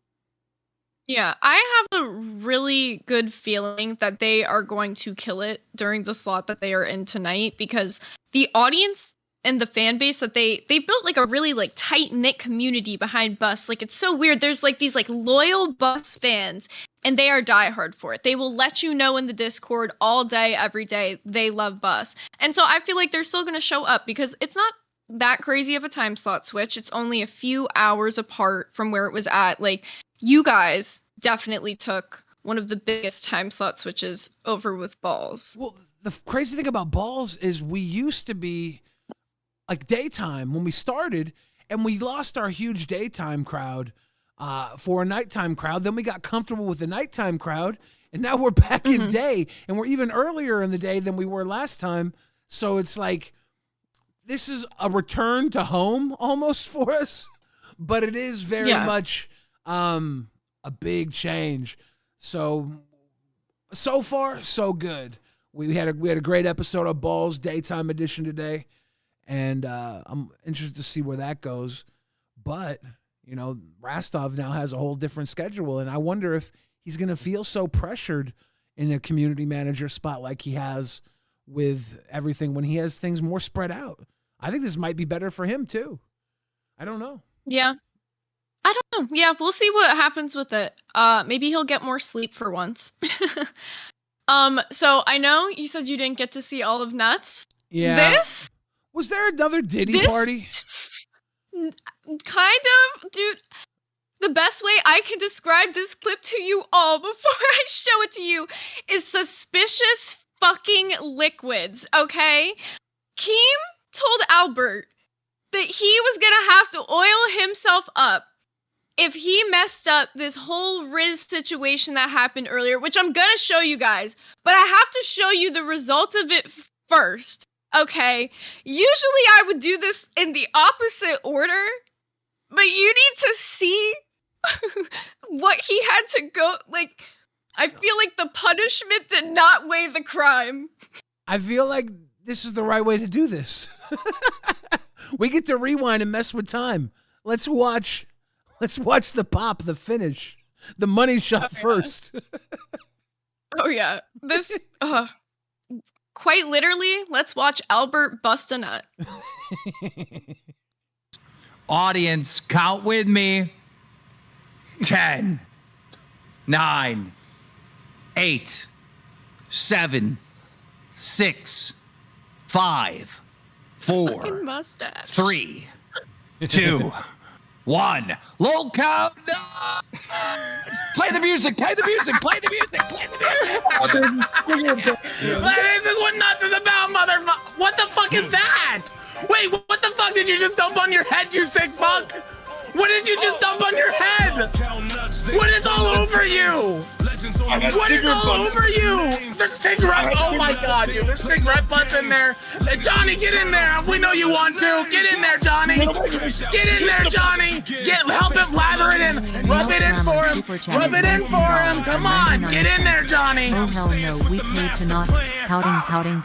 Yeah, I have a really good feeling that they are going to kill it during the slot that they are in tonight, because the audience and the fan base that they built like a really like tight-knit community behind Bus. Like it's so weird. There's like these like loyal Bus fans, and they are diehard for it. They will let you know in the Discord all day, every day, they love Bus. And so I feel like they're still going to show up, because it's not that crazy of a time slot switch. It's only a few hours apart from where it was at. Like, you guys definitely took one of the biggest time slot switches over with Balls. Well, the crazy thing about Balls is we used to be like daytime when we started, and we lost our huge daytime crowd for a nighttime crowd. Then we got comfortable with the nighttime crowd, and now we're back in day, and we're even earlier in the day than we were last time. So it's like this is a return to home almost for us, but it is very much a big change. So far so good. We had a great episode of Balls daytime edition today, and I'm interested to see where that goes. But you know, Rastov now has a whole different schedule, and I wonder if he's going to feel so pressured in a community manager spot like he has with everything when he has things more spread out. I think this might be better for him too. I don't know. Yeah. I don't know. Yeah, we'll see what happens with it. Maybe he'll get more sleep for once. So I know you said you didn't get to see all of Nuts. Yeah. Was there another Diddy party? Kind of, dude. The best way I can describe this clip to you all before I show it to you is suspicious fucking liquids, okay? Keem told Albert that he was gonna have to oil himself up if he messed up this whole Riz situation that happened earlier, which I'm gonna show you guys, but I have to show you the result of it first, okay? Usually I would do this in the opposite order, but you need to see what he had to go, like, I feel like the punishment did not weigh the crime. I feel like this is the right way to do this. We get to rewind and mess with time. Let's watch the pop, the finish, the money shot first. Oh yeah, this. quite literally, let's watch Albert bust a nut. Audience, count with me. 10, 9, 8, 7, 6, 5, 4, Mustache. 3, 2, 1. Lolcow. Play the music. Play the music. Play the music. Play the music. This is what nuts is about, motherfucker. What the fuck is that? Wait, what the fuck did you just dump on your head, you sick fuck? What did you just dump on your head? What is all over you? What is all over you? There's cigarette. Oh my god, dude. There's cigarette butts in there. Johnny, get in there. We know you want to. Get in there, Johnny. Get in there, Johnny. Help him lather it in. Rub it in for him. Rub it in for him. Come on. Get in there, Johnny. Oh hell no, we paid to not. Pouting.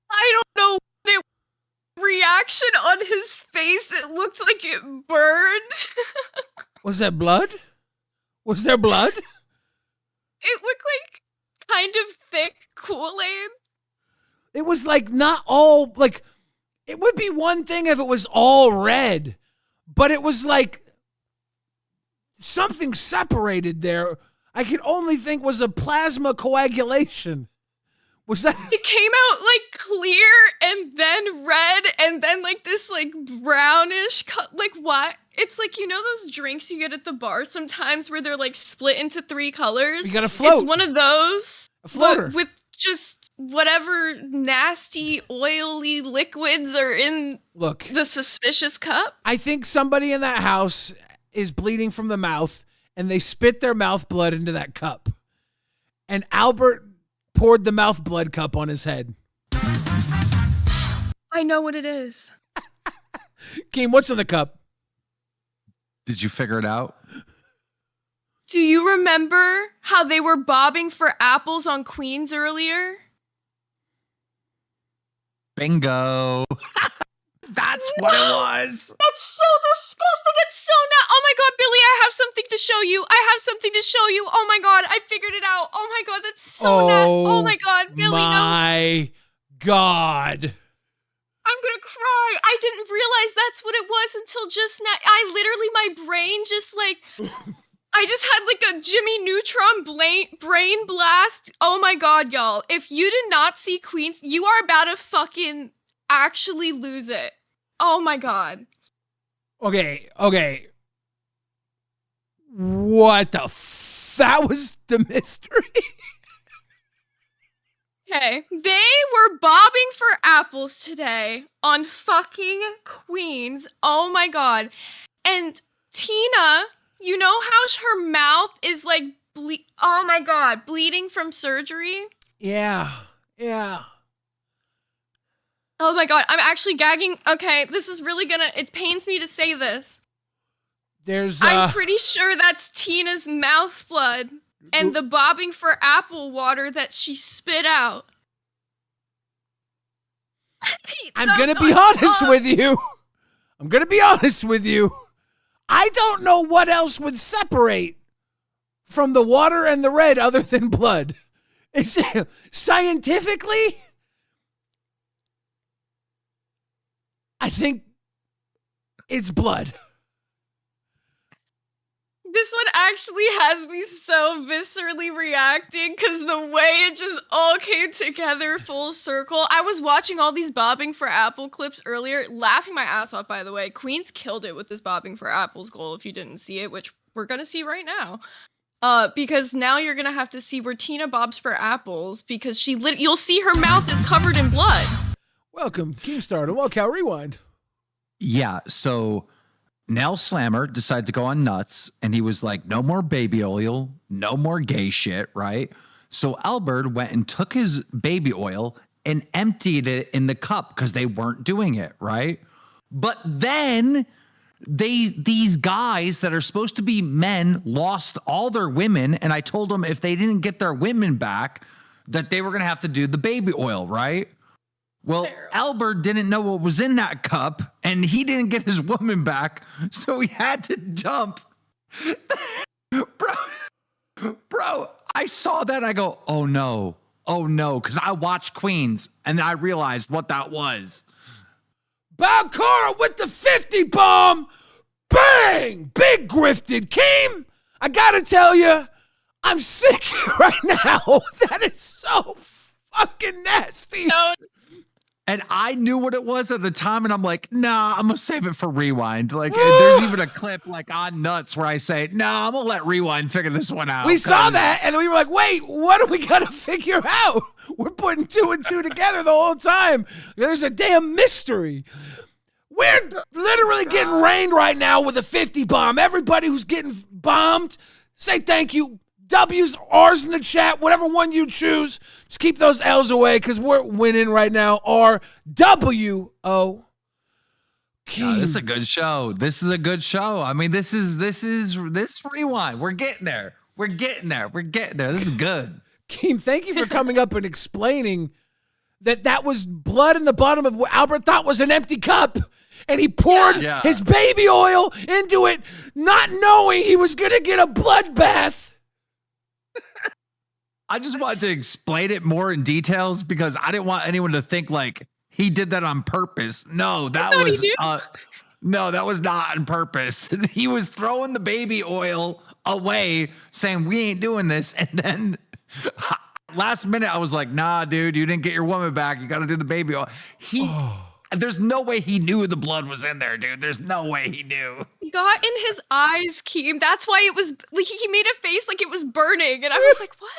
I don't know what reaction on his face. It looked like it burned. Was that blood? Was there blood? It looked like kind of thick Kool-Aid. It was like not all, like, it would be one thing if it was all red, but it was like something separated there. I could only think was a plasma coagulation. Was that? It came out like clear and then red and then like this like brownish like what? It's like, you know those drinks you get at the bar sometimes where they're like split into 3 colors? You got a float. It's one of those. A floater. With just whatever nasty oily liquids are in the suspicious cup. I think somebody in that house is bleeding from the mouth and they spit their mouth blood into that cup. And Albert poured the mouth blood cup on his head. I know what it is. Keem, what's in the cup? Did you figure it out? Do you remember how they were bobbing for apples on Queens earlier? Bingo. That's what it was. That's so disgusting. It's so not. Oh my god, Billy, I have something to show you. Oh my god, I figured it out. Oh my god, that's so not. Oh my god, Billy, my God. I'm gonna cry. I didn't realize that's what it was until just now. My brain just like, I just had like a Jimmy Neutron brain blast. Oh my god, y'all. If you did not see Queens, you are about to fucking actually lose it. Oh my god. Okay. What the that was the mystery? Okay, they were bobbing for apples today on fucking Queens. Oh my god. And Tina, you know how her mouth is like oh my god, bleeding from surgery? Yeah. Oh my god, I'm actually gagging. Okay, this is really it pains me to say this. I'm pretty sure that's Tina's mouth blood and the bobbing for apple water that she spit out. I'm going to be honest with you. I don't know what else would separate from the water and the red other than blood. It's scientifically, I think it's blood. This one actually has me so viscerally reacting because the way it just all came together full circle. I was watching all these bobbing for apple clips earlier, laughing my ass off, by the way. Queens killed it with this bobbing for apples goal if you didn't see it, which we're going to see right now. Because now you're going to have to see where Tina bobs for apples because you'll see her mouth is covered in blood. Welcome, Keemstar, to LolcowRewind. Yeah, so Nell Slammer decided to go on nuts, and he was like, no more baby oil, no more gay shit, right? So Albert went and took his baby oil and emptied it in the cup because they weren't doing it, right? But then these guys that are supposed to be men lost all their women, and I told them if they didn't get their women back, that they were going to have to do the baby oil, right? Well, Albert didn't know what was in that cup, and he didn't get his woman back, so he had to dump. Bro, I saw that. I go, oh no, oh no, because I watched Queens and I realized what that was. Balcora with the 50 bomb. Bang! Big grifted. Keem, I gotta tell you, I'm sick right now. That is so fucking nasty. And I knew what it was at the time, and I'm like, nah, I'm gonna save it for Rewind. Like, there's even a clip like on Nuts where I say, nah, I'm gonna let Rewind figure this one out. We saw that, and we were like, wait, what do we gotta figure out? We're putting 2 and 2 together the whole time. There's a damn mystery. We're literally getting rained right now with a 50 bomb. Everybody who's getting bombed, say thank you. W's, R's in the chat, whatever one you choose. Just keep those L's away because we're winning right now. R-W-O. This is a good show. This is a good show. I mean, this Rewind. We're getting there. We're getting there. This is good. Keem, thank you for coming up and explaining that was blood in the bottom of what Albert thought was an empty cup. And he poured his baby oil into it, not knowing he was going to get a bloodbath. I just wanted to explain it more in details because I didn't want anyone to think like he did that on purpose. No, that was that was not on purpose. He was throwing the baby oil away, saying we ain't doing this, and then last minute I was like, nah, dude, you didn't get your woman back. You got to do the baby oil. There's no way he knew the blood was in there, dude. There's no way he knew. He got in his eyes, Keem. That's why it was like he made a face like it was burning, and I was like, what?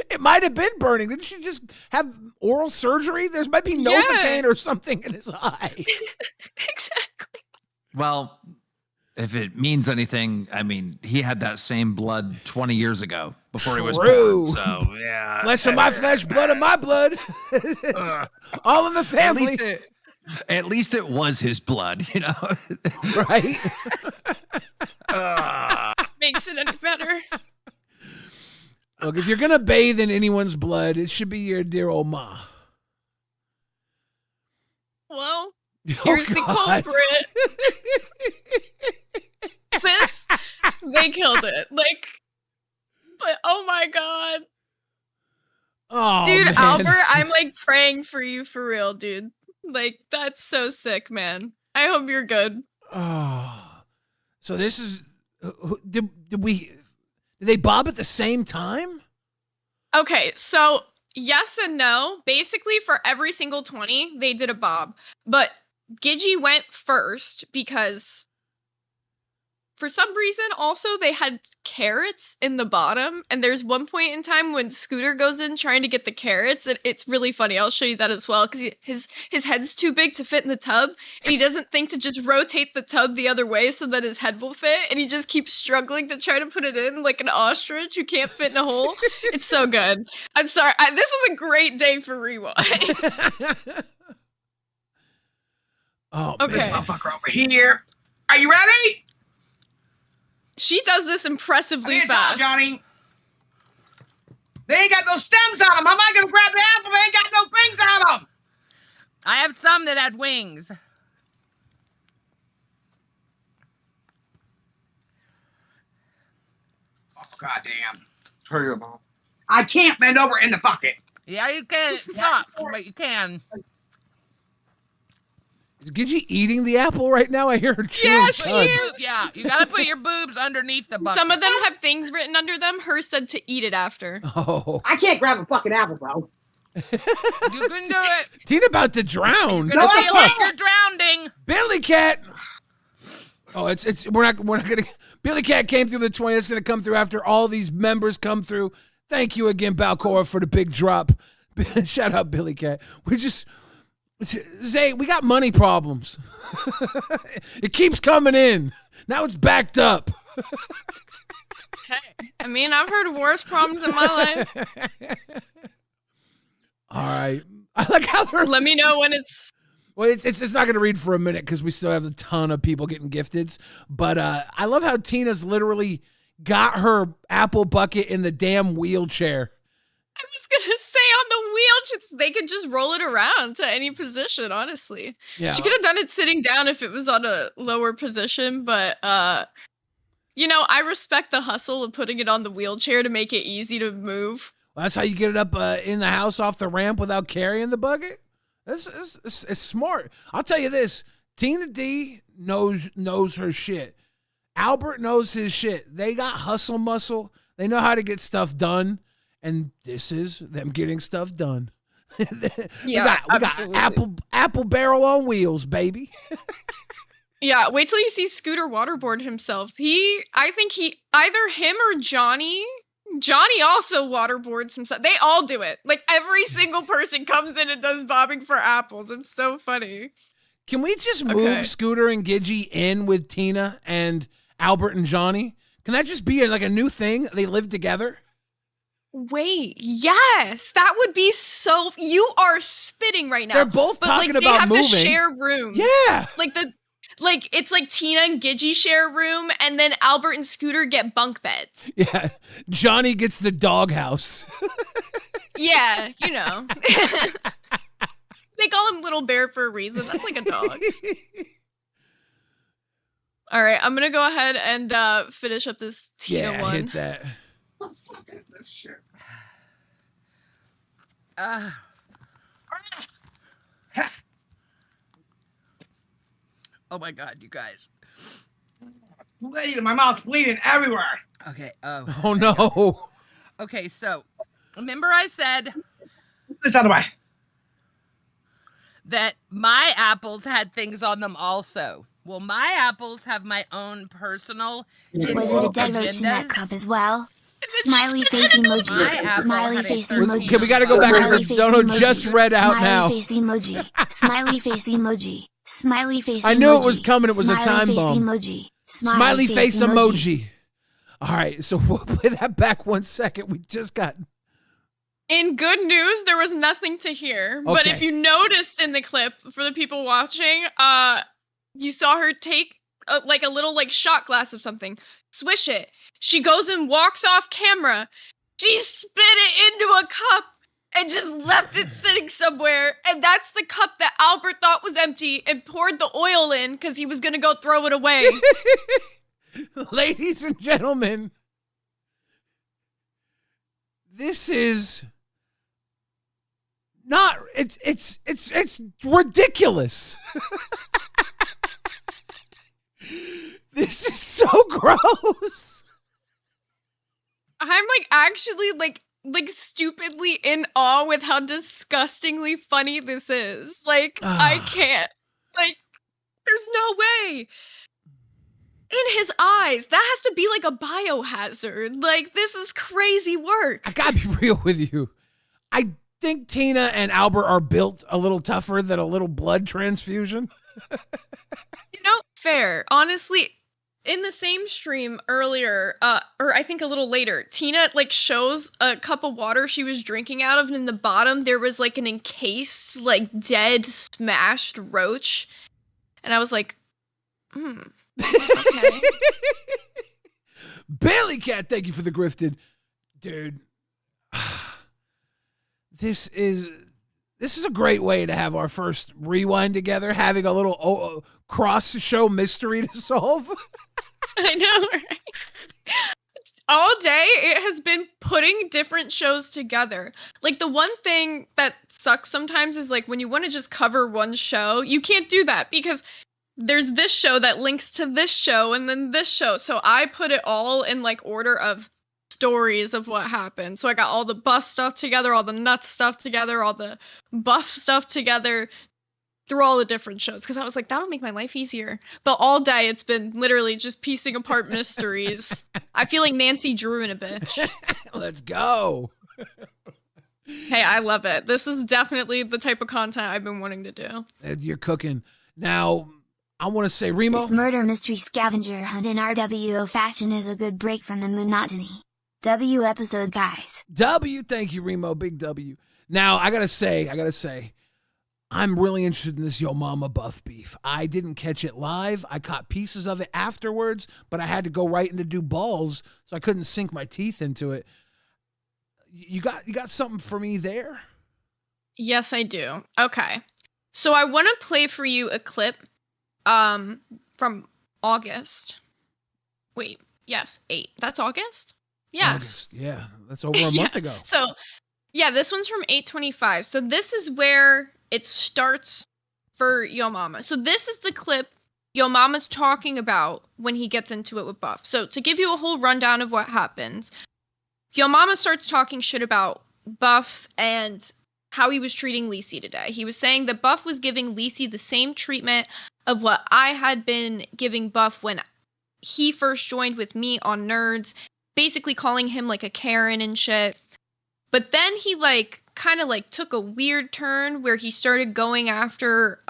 It might have been burning. Didn't she just have oral surgery? There might be Novocaine or something in his eye. Exactly. Well, if it means anything, I mean, he had that same blood 20 years ago before he was born. So, yeah. Flesh of my flesh, blood of my blood. All in the family. At least it was his blood, you know? Right? Makes it any better. Look, if you're going to bathe in anyone's blood, it should be your dear old ma. Well, here's the culprit. They killed it. Like, but oh my God. Oh, dude, man. Albert, I'm like praying for you for real, dude. Like, that's so sick, man. I hope you're good. Oh. So this is, did they bob at the same time? Okay, so yes and no. Basically, for every single 20, they did a bob. But Gigi went first because for some reason, also, they had carrots in the bottom. And there's one point in time when Scooter goes in trying to get the carrots. And it's really funny. I'll show you that as well. Because his head's too big to fit in the tub. And he doesn't think to just rotate the tub the other way so that his head will fit. And he just keeps struggling to try to put it in like an ostrich who can't fit in a hole. It's so good. I'm sorry. This is a great day for Rewind. Oh, okay. This motherfucker over here. Are you ready? She does this impressively fast. Johnny. They ain't got no stems on them. How am I going to grab the apple? They ain't got no things on them. I have some that had wings. Oh, goddamn. Turn your mouth. I can't bend over in the bucket. Yeah, you can. It sucks, but you can. Is Gigi eating the apple right now? I hear her chewing. Yeah, she is. Yeah, you gotta put your boobs underneath the bucket. Some of them have things written under them. Hers said to eat it after. Oh. I can't grab a fucking apple, bro. You can do it. Tina about to drown. You're gonna feel like you're drowning. Billy Cat. Oh, it's we're not gonna. Billy Cat came through the 20. It's gonna come through after all these members come through. Thank you again, Balcora, for the big drop. Shout out Billy Cat. Zay, we got money problems. It keeps coming in. Now it's backed up. Hey, I mean, I've heard of worse problems in my life. All right. I like how they're... Let me know when it's... Well, it's not going to read for a minute because we still have a ton of people getting gifteds. But I love how Tina's literally got her apple bucket in the damn wheelchair. I was gonna say on the wheel, they could just roll it around to any position, honestly. Yeah. She could have done it sitting down if it was on a lower position, but you know, I respect the hustle of putting it on the wheelchair to make it easy to move. That's how you get it up in the house off the ramp without carrying the bucket? It's smart. I'll tell you this. Tina D knows her shit. Albert knows his shit. They got hustle muscle. They know how to get stuff done. And this is them getting stuff done. Yeah, we got apple barrel on wheels, baby. Yeah, wait till you see Scooter waterboard himself. I think either him or Johnny also waterboards himself. They all do it. Like, every single person comes in and does bobbing for apples. It's so funny. Can we just move Scooter and Gidgey in with Tina and Albert and Johnny? Can that just be like a new thing? They live together? Wait, yes, that would be so. You are spitting right now. They're both talking about moving. They have to share rooms. Yeah, it's like Tina and Gidgey share a room, and then Albert and Scooter get bunk beds. Yeah, Johnny gets the doghouse. Yeah, you know. They call him Little Bear for a reason. That's like a dog. All right, I'm gonna go ahead and finish up this Tina one. Hit that. What the fuck is this shit? Oh my god, you guys. Bleeding, my mouth's bleeding everywhere. Okay. Oh no. Okay, so remember I said It's out of the way. that my apples had things on them also. Well, my apples have my own personal. Was it a dead roach in that cup as well? Smiley face emoji. Smiley face emoji. Okay, we gotta go back to the dono just read out now. Smiley face emoji. Smiley face emoji. Smiley face emoji. I knew it was coming. It was a time bomb. Emoji. Smiley face emoji. All right, so we'll play that back 1 second. We just got. In good news, there was nothing to hear. But if you noticed in the clip, for the people watching, you saw her take a little shot glass of something, swish it. She goes and walks off camera. She spit it into a cup and just left it sitting somewhere. And that's the cup that Albert thought was empty and poured the oil in because he was going to go throw it away. Ladies and gentlemen, this is not, it's ridiculous. This is so gross. I'm actually stupidly in awe with how disgustingly funny this is. I can't. There's no way. In his eyes, that has to be like a biohazard. This is crazy work. I gotta be real with you. I think Tina and Albert are built a little tougher than a little blood transfusion. Fair. Honestly, in the same stream earlier, or I think a little later, Tina shows a cup of water she was drinking out of, and in the bottom there was an encased, dead, smashed roach. And I was like, okay. Bailey Cat, thank you for the grifted. Dude, this is a great way to have our first rewind together, having a little cross-show mystery to solve. I know, right? All day, it has been putting different shows together. The one thing that sucks sometimes is, when you want to just cover one show, you can't do that because there's this show that links to this show and then this show. So I put it all in, order of stories of what happened. So I got all the bus stuff together, all the nuts stuff together, all the buff stuff together, through all the different shows, because I was like, that'll make my life easier. But all day, it's been literally just piecing apart mysteries. I feel like Nancy Drew in a bitch. Let's go. Hey, I love it. This is definitely the type of content I've been wanting to do. You're cooking. Now, I want to say, Remo. This murder mystery scavenger hunt in RWO fashion is a good break from the monotony. W episode, guys. W, thank you, Remo. Big W. Now, I gotta say, I'm really interested in this Yo Mama buff beef. I didn't catch it live. I caught pieces of it afterwards, but I had to go right into do balls, so I couldn't sink my teeth into it. You got something for me there? Yes, I do. Okay. So I want to play for you a clip from August. Wait, yes, 8. That's August? Yes. August. Yeah, that's over a month ago. So, yeah, this one's from 8/25. So this is where it starts for Yo Mama. So this is the clip Yo Mama's talking about when he gets into it with Buff. So to give you a whole rundown of what happens, Yo Mama starts talking shit about Buff and how he was treating Lacey today. He was saying that Buff was giving Lacey the same treatment of what I had been giving Buff when he first joined with me on Nerds, basically calling him like a Karen and shit. But then he kind of took a weird turn where he started going after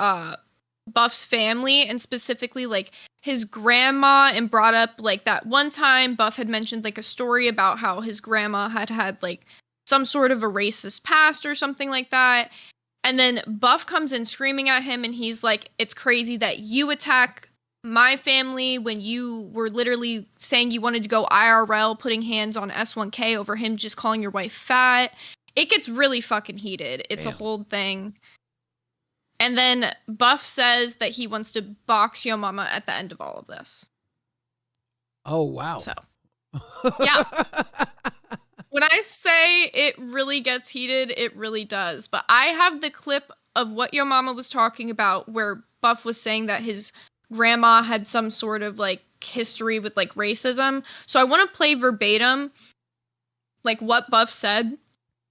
Buff's family, and specifically his grandma, and brought up that one time Buff had mentioned a story about how his grandma had some sort of a racist past or something like that. And then Buff comes in screaming at him, and he's like, it's crazy that you attack my family when you were literally saying you wanted to go IRL, putting hands on S1K over him just calling your wife fat. It gets really fucking heated. It's Damn. a whole thing. And then Buff says that he wants to box Yo Mama at the end of all of this. Oh, wow. So, yeah. When I say it really gets heated, it really does. But I have the clip of what Yo Mama was talking about where Buff was saying that his grandma had some sort of history with racism. So I want to play verbatim what Buff said.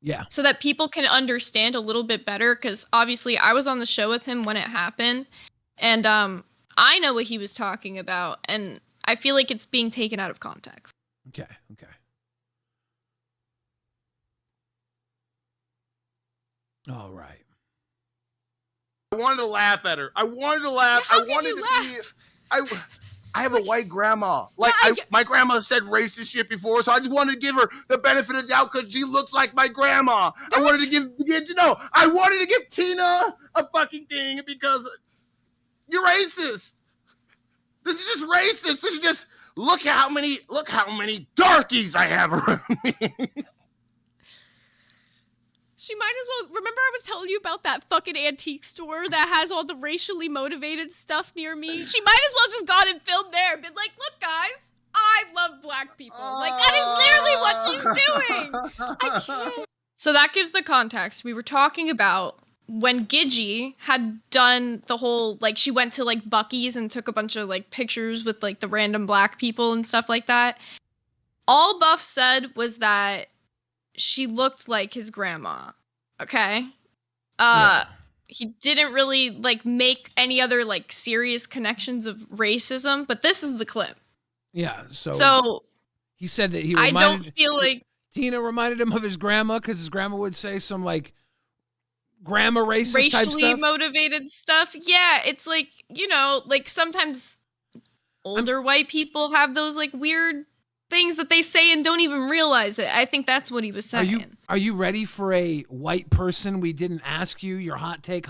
Yeah. So that people can understand a little bit better, because obviously I was on the show with him when it happened, and I know what he was talking about, and I feel like it's being taken out of context. Okay. All right. I wanted to laugh at her. I wanted to laugh. How I wanted to laugh? be. I have a white grandma. My grandma said racist shit before, so I just wanted to give her the benefit of the doubt because she looks like my grandma. I wanted to give Tina a fucking thing because you're racist. This is just racist. This is just look how many darkies I have around me. She might as well, remember I was telling you about that fucking antique store that has all the racially motivated stuff near me? She might as well just gone and filmed there and been like, look guys, I love black people. That is literally what she's doing. I can't. So that gives the context. We were talking about when Gidgey had done the whole, she went to Buc-ee's and took a bunch of pictures with the random black people and stuff like that. All Buff said was that she looked like his grandma. Okay? Yeah. He didn't really make any other serious connections of racism, but this is the clip. Yeah. So he said that I don't feel like Tina reminded him of his grandma because his grandma would say some grandma racist type racially stuff. motivated stuff. Yeah, it's sometimes older white people have those weird things that they say and don't even realize it. I think that's what he was saying. Are you ready for a white person we didn't ask you your hot take?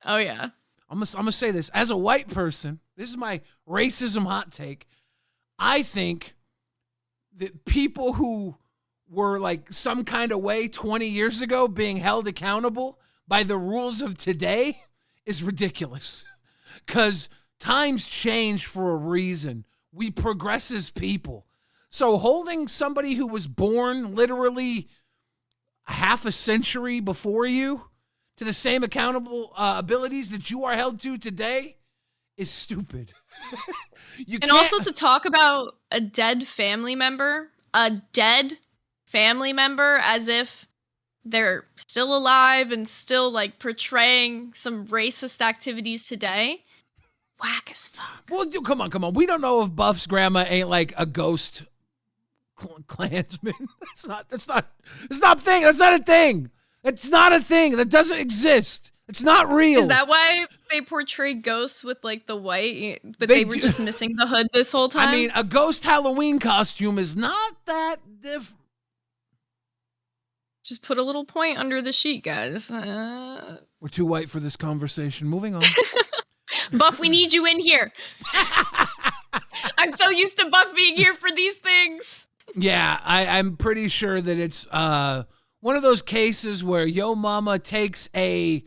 Oh yeah. I'm gonna say this as a white person. This is my racism hot take. I think that people who were some kind of way 20 years ago being held accountable by the rules of today is ridiculous. Because times change for a reason. We progress as people. So holding somebody who was born literally half a century before you to the same accountable abilities that you are held to today is stupid. And also to talk about a dead family member as if they're still alive and still portraying some racist activities today. Whack as fuck. Well, come on. We don't know if Buff's grandma ain't a ghost Klansman. That's not a thing. That's not a thing. It's not a thing. That doesn't exist. It's not real. Is that why they portray ghosts with the white, but they were just missing the hood this whole time? I mean, a ghost Halloween costume is not that different. Just put a little point under the sheet, guys. We're too white for this conversation. Moving on. Buff, we need you in here. I'm so used to Buff being here for these things. Yeah, I'm pretty sure that it's one of those cases where Yo Mama takes he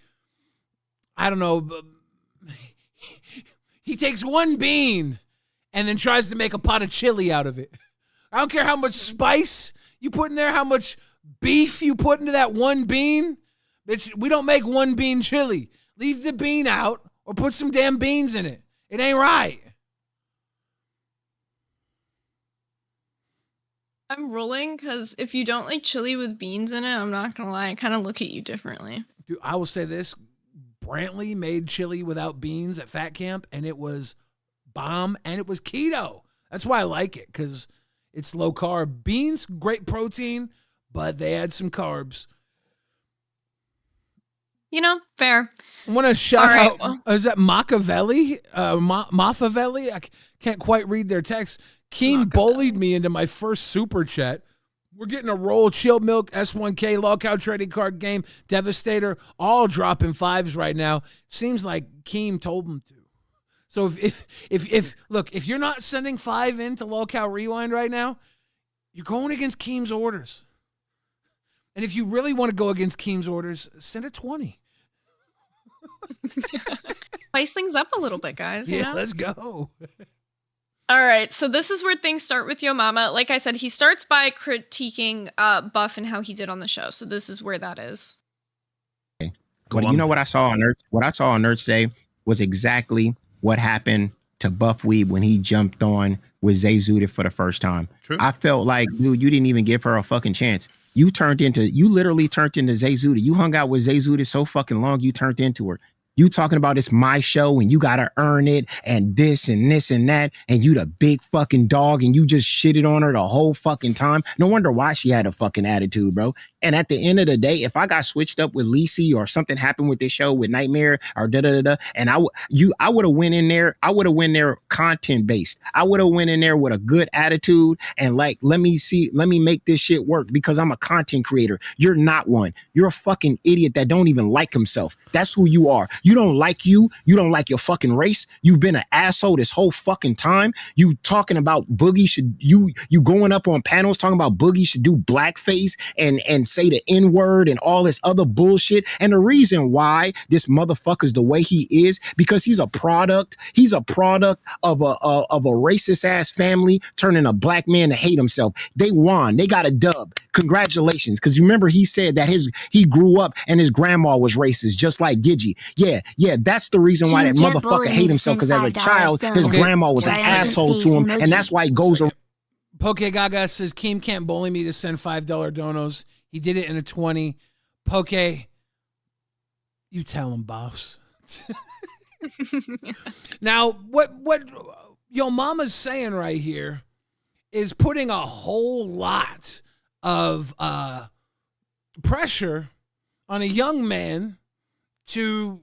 takes one bean and then tries to make a pot of chili out of it. I don't care how much spice you put in there, how much beef you put into that one bean. Bitch, we don't make one bean chili. Leave the bean out or put some damn beans in it. It ain't right. I'm rolling because if you don't like chili with beans in it, I'm not going to lie, I kind of look at you differently. Dude, I will say this. Brantley made chili without beans at Fat Camp, and it was bomb, and it was keto. That's why I like it, because it's low carb. Beans, great protein, but they add some carbs. You know, fair. I want to shout out, is that Machiavelli? Machiavelli? I can't quite read their text. Keem bullied me into my first super chat. We're getting a roll, chilled milk, S1K, lockout trading card game, Devastator, all dropping 5s right now. Seems like Keem told them to. So if you're not sending 5 into LolcowRewind right now, you're going against Keem's orders. And if you really want to go against Keem's orders, send a 20. Spice things up a little bit, guys. Yeah, you know? let's go. All right, so this is where things start with Yo Mama. Like I said, he starts by critiquing Buff and how he did on the show. So this is where that is. But you know what I saw on Nerds? What I saw on Nerds today was exactly what happened to Buff Weeb when he jumped on with Zay Zudit for the first time. True. I felt like, dude, you didn't even give her a fucking chance. You literally turned into Zay Zudit. You hung out with Zay Zudit so fucking long, you turned into her. You talking about it's my show and you gotta earn it and this and this and that, and you the big fucking dog and you just shitted on her the whole fucking time. No wonder why she had a fucking attitude, bro. And at the end of the day, if I got switched up with Lacey or something happened with this show with Nightmare or and I would have went in there. I would have went there content based. I would have went in there with a good attitude and like, let me make this shit work because I'm a content creator. You're not one. You're a fucking idiot that don't even like himself. That's who you are. You don't like you. You don't like your fucking race. You've been an asshole this whole fucking time. You talking about Boogie should you going up on panels talking about Boogie should do blackface and say the N-word and all this other bullshit. And the reason why this motherfucker's the way he is because he's a product. He's a product of a racist ass family turning a black man to hate himself. They won. They got a dub. Congratulations. Because remember he said that he grew up and his grandma was racist, just like Gigi. Yeah, that's the reason why that motherfucker hate himself, because as a child, his grandma was an asshole to him, and that's why he goes around. Poke Gaga says, Keem can't bully me to send $5 donos. He did it in a 20. Poke, you tell him, boss. Now, what Yo Mama's saying right here is putting a whole lot of pressure on a young man to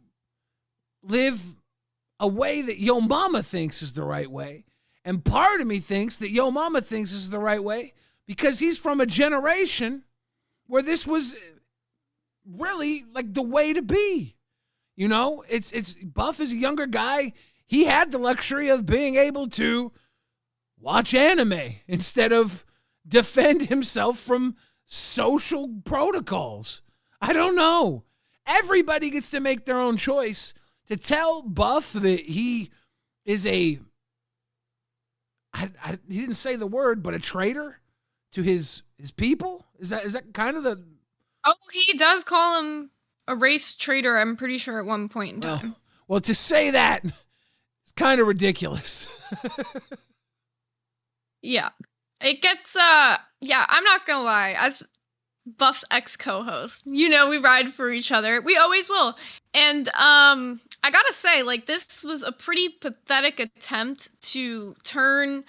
live a way that Yo Mama thinks is the right way. And part of me thinks that Yo Mama thinks is the right way because he's from a generation where this was really like the way to be. You know, it's Buff is a younger guy. He had the luxury of being able to watch anime instead of defend himself from social protocols. I don't know. Everybody gets to make their own choice. To tell Buff that he is he didn't say the word, but a traitor to his people? Is that kind of the... Oh, he does call him a race traitor, I'm pretty sure, at one point in time. Well, to say that is kind of ridiculous. Yeah. It gets, I'm not gonna lie, as Buff's ex-co-host, we ride for each other. We always will. And I gotta say, like, this was a pretty pathetic attempt to turn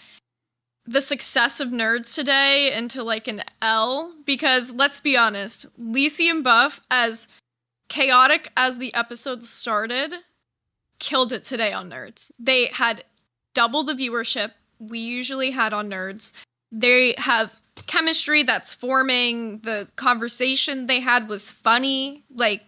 the success of Nerds today into, like, an L. Because, let's be honest, Lacey and Buff, as chaotic as the episode started, killed it today on Nerds. They had double the viewership we usually had on Nerds. They have chemistry that's forming. The conversation they had was funny. Like,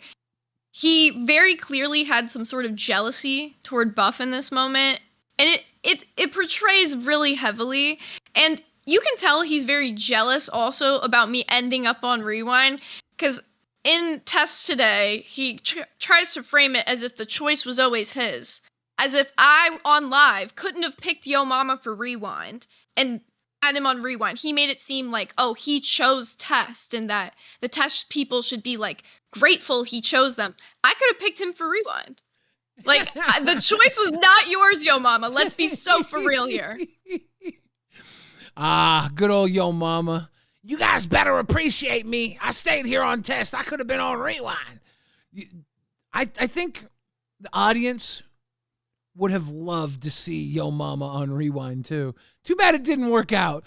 he very clearly had some sort of jealousy toward Buff in this moment. And it portrays really heavily. And you can tell he's very jealous also about me ending up on Rewind. Because in Test today, he tries to frame it as if the choice was always his. As if I, on live, couldn't have picked Yo Mama for Rewind. And had him on Rewind. He made it seem like, oh, he chose Test and that the Test people should be like grateful he chose them. I could have picked him for Rewind. Like, the choice was not yours, Yo Mama. Let's be so for real here. Good old Yo Mama. You guys better appreciate me. I stayed here on Test. I could have been on Rewind. I think the audience would have loved to see Yo Mama on Rewind, too. Too bad it didn't work out.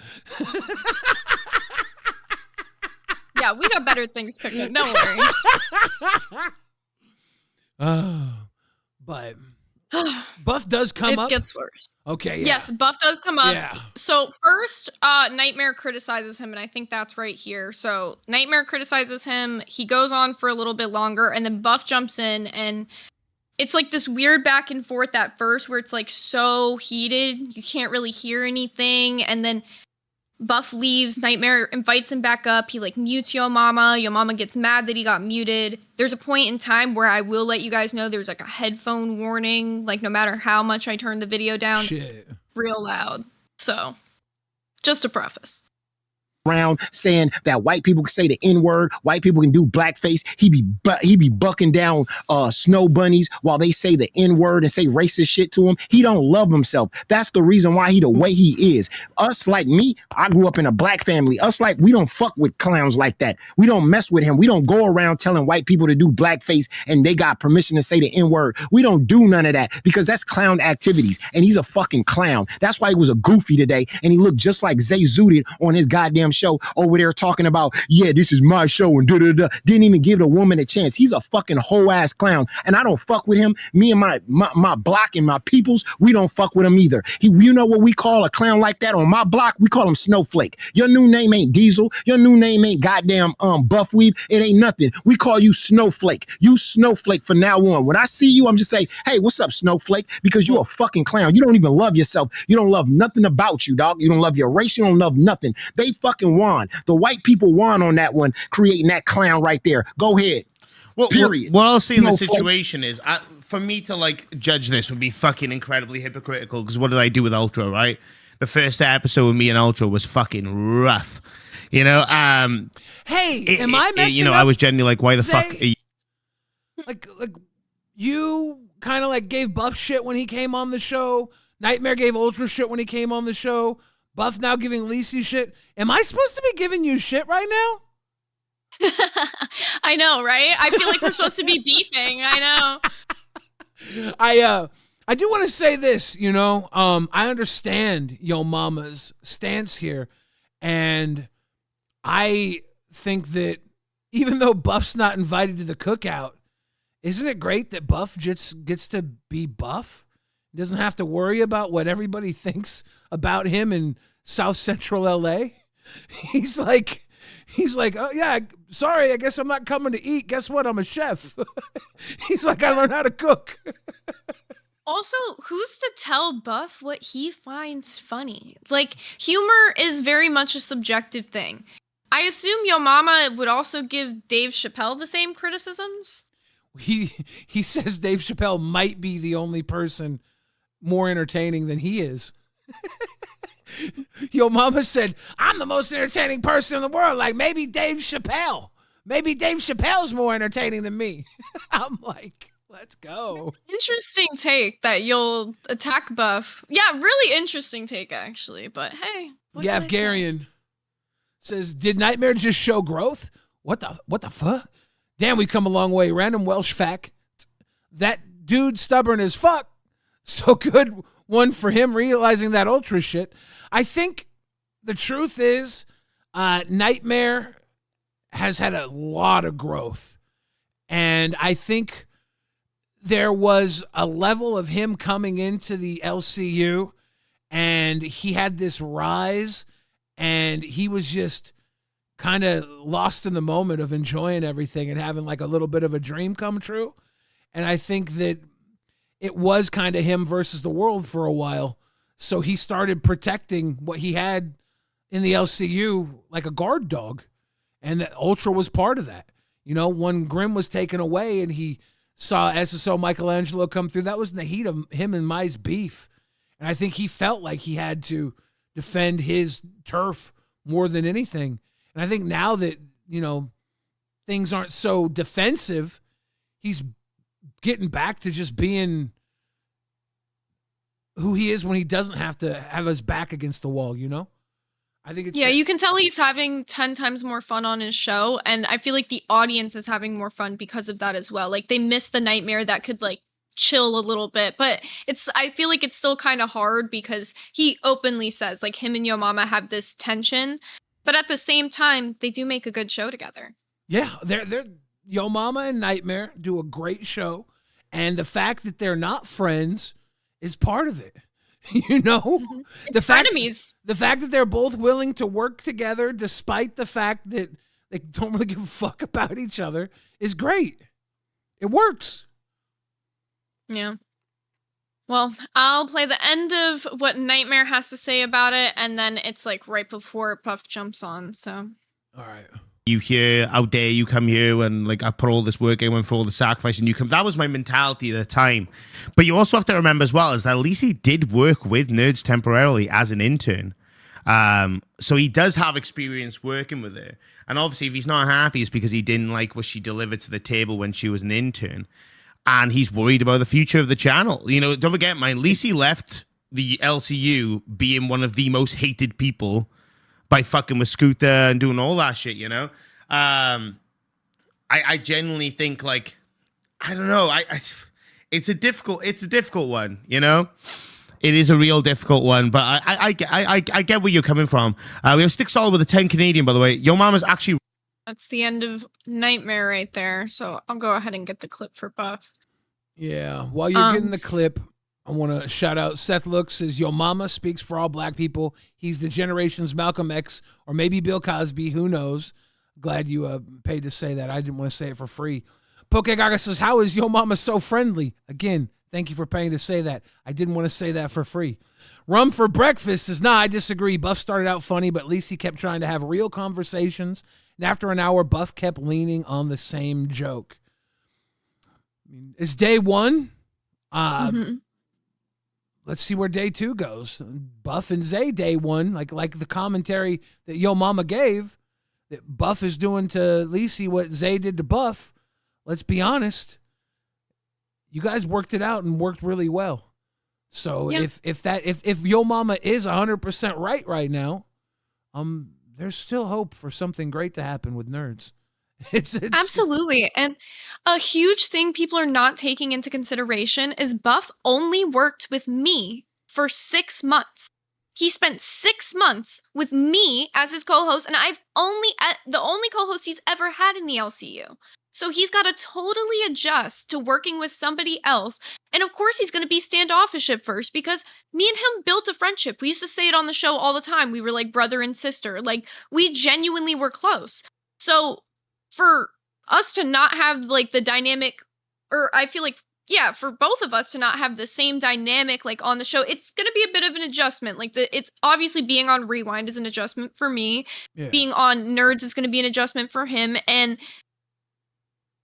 Yeah, we got better things cooking. Don't worry. But Buff does come up. It gets worse. Okay, yeah. Yes, Buff does come up. Yeah. So first, Nightmare criticizes him, and I think that's right here. So Nightmare criticizes him. He goes on for a little bit longer, and then Buff jumps in, and it's like this weird back and forth at first where it's like so heated. You can't really hear anything. And then Buff leaves. Nightmare invites him back up. He like mutes Yo Mama. Yo Mama gets mad that he got muted. There's a point in time where I will let you guys know there's like a headphone warning. Like no matter how much I turn the video down, real loud. So just a preface. Around saying that white people can say the N-word, white people can do blackface. He be bucking down snow bunnies while they say the N-word and say racist shit to him. He don't love himself. That's the reason why he the way he is. Us like me, I grew up in a black family. Us like we don't fuck with clowns like that. We don't mess with him. We don't go around telling white people to do blackface and they got permission to say the N-word. We don't do none of that because that's clown activities. And he's a fucking clown. That's why he was a goofy today and he looked just like Zay Zooted on his goddamn show over there talking about, yeah, this is my show and da-da-da. Didn't even give the woman a chance. He's a fucking whole ass clown and I don't fuck with him. Me and my block and my peoples, we don't fuck with him either. You know what we call a clown like that on my block? We call him Snowflake. Your new name ain't Diesel. Your new name ain't goddamn Buffweave. It ain't nothing. We call you Snowflake. You Snowflake from now on. When I see you, I'm just saying, hey, what's up, Snowflake? Because you're a fucking clown. You don't even love yourself. You don't love nothing about you, dog. You don't love your race. You don't love nothing. They fucking won. The white people won on that one, creating that clown right there. Go ahead. Well, period. What I'll say in the Snowflake. situation is, for me to like judge this would be fucking incredibly hypocritical. Because what did I do with Ultra? Right, the first episode with me and Ultra was fucking rough. You know. Hey, am I messing You know, up? I was genuinely like, why the fuck? Are you Like you kind of like gave Buff shit when he came on the show. Nightmare gave Ultra shit when he came on the show. Buff now giving Lacey shit. Am I supposed to be giving you shit right now? I know, right? I feel like we're supposed to be beefing. I know. I do want to say this, you know. I understand Yo Mama's stance here, and I think that even though Buff's not invited to the cookout, isn't it great that Buff just gets to be Buff? He doesn't have to worry about what everybody thinks about him in South Central LA. He's like, oh yeah, sorry, I guess I'm not coming to eat. Guess what? I'm a chef. He's like, I learned how to cook. Also, who's to tell Buff what he finds funny? Like, humor is very much a subjective thing. I assume Yo Mama would also give Dave Chappelle the same criticisms. He says Dave Chappelle might be the only person more entertaining than he is. Yo Mama said, I'm the most entertaining person in the world. Like, maybe Dave Chappelle. Maybe Dave Chappelle's more entertaining than me. I'm like, let's go. Interesting take that you'll attack Buff. Yeah, really interesting take, actually. But hey. Gav Garion says, did Nightmare just show growth? What the fuck? Damn, we come a long way. Random Welsh fact. That dude stubborn as fuck. So good one for him realizing that Ultra shit. I think the truth is Nightmare has had a lot of growth. And I think there was a level of him coming into the LCU and he had this rise and he was just kind of lost in the moment of enjoying everything and having like a little bit of a dream come true. And I think that it was kind of him versus the world for a while. So he started protecting what he had in the LCU like a guard dog. And that Ultra was part of that. You know, when Grimm was taken away and he saw SSO Michelangelo come through, that was in the heat of him and Mai's beef. And I think he felt like he had to defend his turf more than anything. And I think now that, things aren't so defensive, he's getting back to just being who he is when he doesn't have to have his back against the wall, I think it's you can tell he's having 10 times more fun on his show, and I feel like the audience is having more fun because of that as well. Like, they miss the nightmare that could like chill a little bit, but I feel like it's still kind of hard because he openly says like him and Yo Mama have this tension, but at the same time they do make a good show together. Yeah, they're Yo Mama and Nightmare do a great show, and the fact that they're not friends is part of it. It's frenemies. The fact that they're both willing to work together despite the fact that they don't really give a fuck about each other is great. It works. Yeah. Well, I'll play the end of what Nightmare has to say about it, and then it's like right before Buff jumps on, so. All right. You here, how dare you come here, and like I put all this work in, went for all the sacrifice, and you come. That was my mentality at the time. But you also have to remember as well is that Ivixie did work with Nerds temporarily as an intern. So he does have experience working with her. And obviously if he's not happy, it's because he didn't like what she delivered to the table when she was an intern. And he's worried about the future of the channel. Don't forget, Ivixie left the LCU being one of the most hated people by fucking with Scooter and doing all that shit, I genuinely think like, I don't know. It's a difficult one, It is a real difficult one, but I get where you're coming from. We have Stick Solid with a 10 Canadian, by the way. Yo Mama's actually. That's the end of Nightmare right there. So I'll go ahead and get the clip for Buff. Yeah. While you're getting the clip, I want to shout out Seth Looks says, Yo Mama speaks for all black people. He's the generation's Malcolm X or maybe Bill Cosby. Who knows? Glad you paid to say that. I didn't want to say it for free. Poke Gaga says, how is Yo Mama so friendly? Again, thank you for paying to say that. I didn't want to say that for free. Rum for Breakfast says, I disagree. Buff started out funny, but at least he kept trying to have real conversations. And after an hour, Buff kept leaning on the same joke. It's day one. Let's see where day two goes. Buff and Zay day one, like the commentary that Yo Mama gave, that Buff is doing to Ivixie what Zay did to Buff. Let's be honest. You guys worked it out and worked really well. So if Yo Mama is 100% right now, there's still hope for something great to happen with Nerds. It's Absolutely. And a huge thing people are not taking into consideration is Buff only worked with me for 6 months. He spent 6 months with me as his co-host, and the only co-host he's ever had in the LCU. So he's got to totally adjust to working with somebody else. And of course he's going to be standoffish at first because me and him built a friendship. We used to say it on the show all the time. We were like brother and sister. Like, we genuinely were close. So for us to not have like the dynamic, or I feel like, yeah, for both of us to not have the same dynamic like on the show, it's going to be a bit of an adjustment. Like, it's obviously being on Rewind is an adjustment for me. Yeah. Being on Nerds is going to be an adjustment for him. And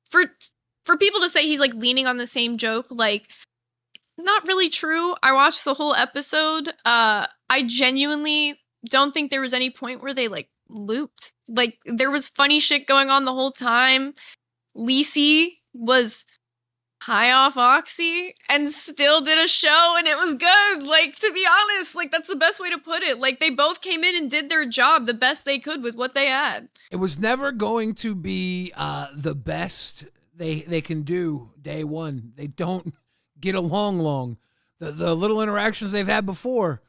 for people to say he's like leaning on the same joke, like, not really true. I watched the whole episode. I genuinely don't think there was any point where they like looped. Like, there was funny shit going on the whole time. Ivixie was high off Oxy and still did a show, and it was good. Like, to be honest, like, that's the best way to put it. Like, they both came in and did their job the best they could with what they had. It was never going to be the best they can do day one. They don't get along long. The little interactions they've had before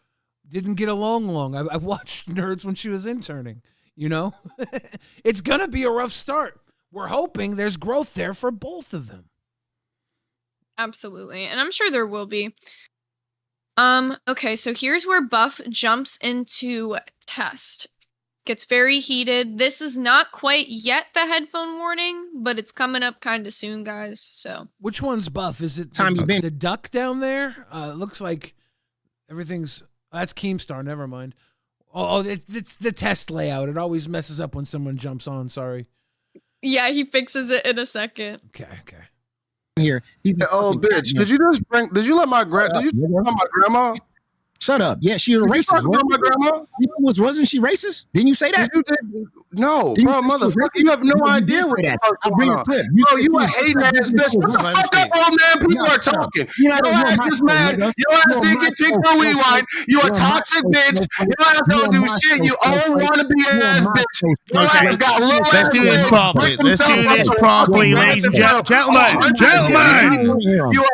didn't get along long. I watched Nerds when she was interning, It's going to be a rough start. We're hoping there's growth there for both of them. Absolutely. And I'm sure there will be. Okay, so here's where Buff jumps into Test. Gets very heated. This is not quite yet the headphone warning, but it's coming up kind of soon, guys. So which one's Buff? Is it the duck down there? It looks like everything's... that's Keemstar. Never mind. Oh, it's the Test layout. It always messes up when someone jumps on. Sorry. Yeah, he fixes it in a second. Okay. Here. Oh, bitch! Did you let my grandma? Shut up. Yeah, she was Did you racist. talk about my grandma? Wasn't she racist? Didn't you say that? No, bro, motherfucker, you have no idea what that. I'll bring a clip. Bro, you a hating ass bitch. What the fuck up, old man? People are talking. Your ass is mad. Your ass didn't get kicked for rewind. You a toxic bitch. Your ass don't do shit. You old wannabe ass bitch. Your ass got little ass. Let's do this properly. Let's do this properly, ladies and gentlemen. Gentlemen,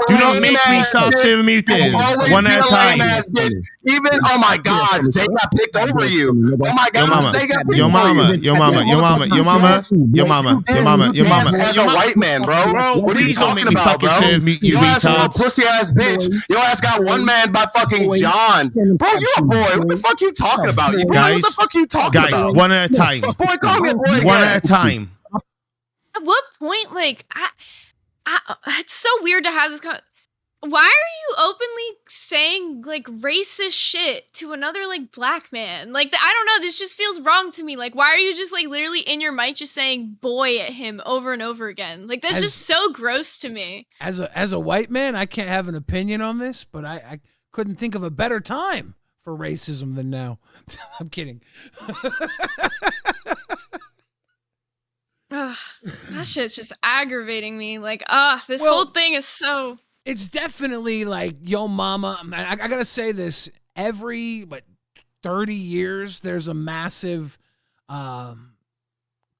do not make me start serving muted. One at a time. Even, oh my God, Zay got picked over you. Oh my God, Zay got picked your over mama, you. your mama, your mama, your mama, your mama, your mama, your mama. As a white man, bro. What are you talking about, bro? Your ass a pussy ass bitch. Your ass got one man by fucking John. Bro, you a boy. What the fuck you talking about? You Guys, what the fuck you talking about? guys, one at a time. Boy, call me a boy again. One at a time. At what point, like, it's so weird to have this why are you openly saying like racist shit to another like black man? Like, I don't know, this just feels wrong to me. Like, why are you just like literally in your mic just saying boy at him over and over again? Like, that's just so gross to me. As a white man, I can't have an opinion on this, but I couldn't think of a better time for racism than now. I'm kidding. Ugh, that shit's just aggravating me. Like, this whole thing is so... It's definitely like, yo mama, I gotta say this, every 30 years, there's a massive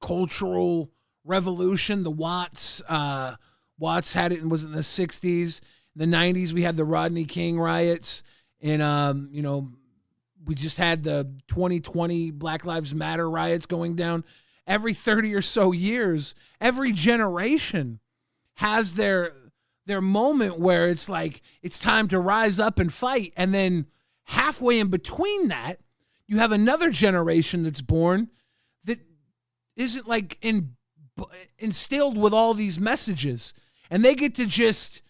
cultural revolution. The Watts had it and was in the 60s. In the 90s, we had the Rodney King riots. And, we just had the 2020 Black Lives Matter riots going down. Every 30 or so years, every generation has their moment where it's like, it's time to rise up and fight. And then halfway in between that, you have another generation that's born that isn't like instilled with all these messages. And they get to just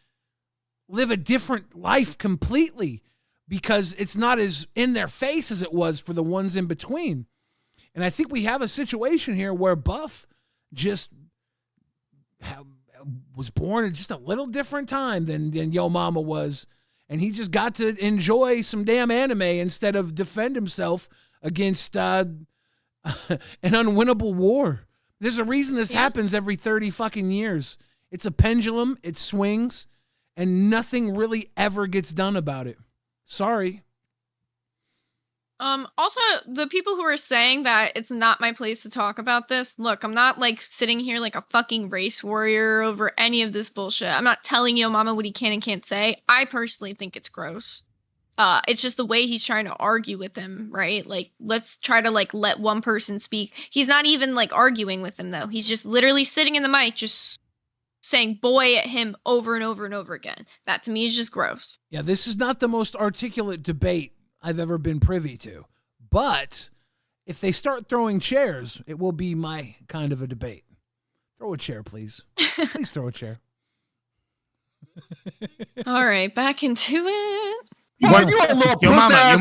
live a different life completely because it's not as in their face as it was for the ones in between. And I think we have a situation here where Buff just was born at just a little different time than Yo Mama was. And he just got to enjoy some damn anime instead of defend himself against an unwinnable war. There's a reason this happens every 30 fucking years. It's a pendulum, it swings, and nothing really ever gets done about it. Sorry. Also, the people who are saying that it's not my place to talk about this, look, I'm not like sitting here like a fucking race warrior over any of this bullshit. I'm not telling Yo Mama what he can and can't say. I personally think it's gross. It's just the way he's trying to argue with him, right? Like, let's try to like let one person speak. He's not even like arguing with him though. He's just literally sitting in the mic, just saying boy at him over and over and over again. That to me is just gross. Yeah, this is not the most articulate debate I've ever been privy to. But if they start throwing chairs, it will be my kind of a debate. Throw a chair, please. Please throw a chair. All right, back into it. What? You a little Your mama, old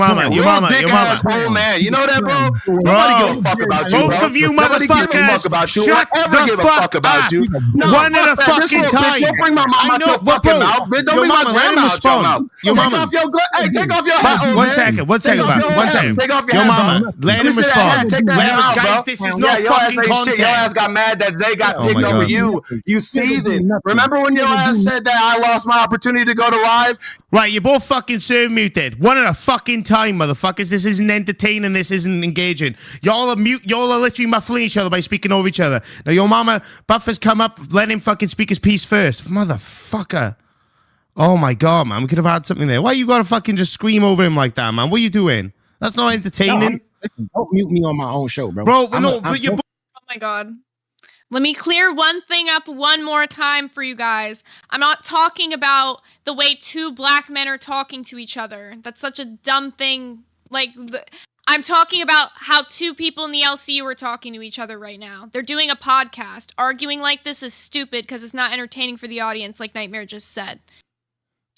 man. You know that, bro? Nobody give a fuck about you, bro. Both of you Nobody give a motherfuckers, fuck about you. shut Ever the give a fuck fuck about up. you? No, One at a fuck that. This fucking little bitch, time. don't bring my mama I out know, your but fucking bro, mouth. Bitch, don't your bring my mama, let him grandma out your mouth. respond. Your mama. Take off your hat, old One man. second, Take off Buff. your One hat. second. Take off your Your hat, mama, bro. let him You said that hat. respond. Take that hat out, Guys, bro. this is Yeah, not your ass fucking ain't shit. Your ass content. got mad that Zay got Oh picked my over God. you seething. Remember when your ass said that I lost my opportunity to go to live? Right, you're both fucking serve muted. One at a fucking time, motherfuckers. This isn't entertaining. This isn't engaging. Y'all are mute. Y'all are literally muffling each other by speaking over each other. Now, your mama, Buff has come up. Let him fucking speak his piece first. Motherfucker. Oh my God, man. We could have had something there. Why you gotta fucking just scream over him like that, man? What are you doing? That's not entertaining. No, don't mute me on my own show, bro. Bro, but you're... Oh my God. Let me clear one thing up one more time for you guys. I'm not talking about the way two black men are talking to each other. That's such a dumb thing. Like, I'm talking about how two people in the LCU are talking to each other right now. They're doing a podcast. Arguing like this is stupid because it's not entertaining for the audience, like Nightmare just said.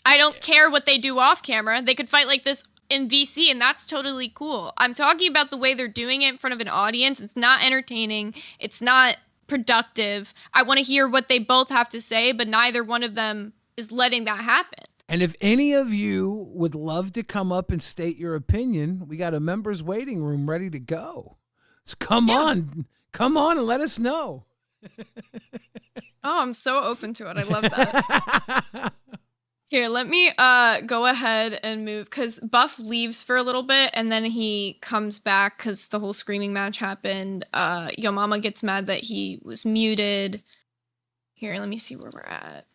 I don't care what they do off camera. They could fight like this in VC, and that's totally cool. I'm talking about the way they're doing it in front of an audience. It's not entertaining. It's not productive. I want to hear what they both have to say, but neither one of them is letting that happen. And if any of you would love to come up and state your opinion, we got a members waiting room ready to go. So come on and let us know. Oh, I'm so open to it. I love that. Here, let me go ahead and move, because Buff leaves for a little bit and then he comes back because the whole screaming match happened. Yo Mama gets mad that he was muted. Here, let me see where we're at.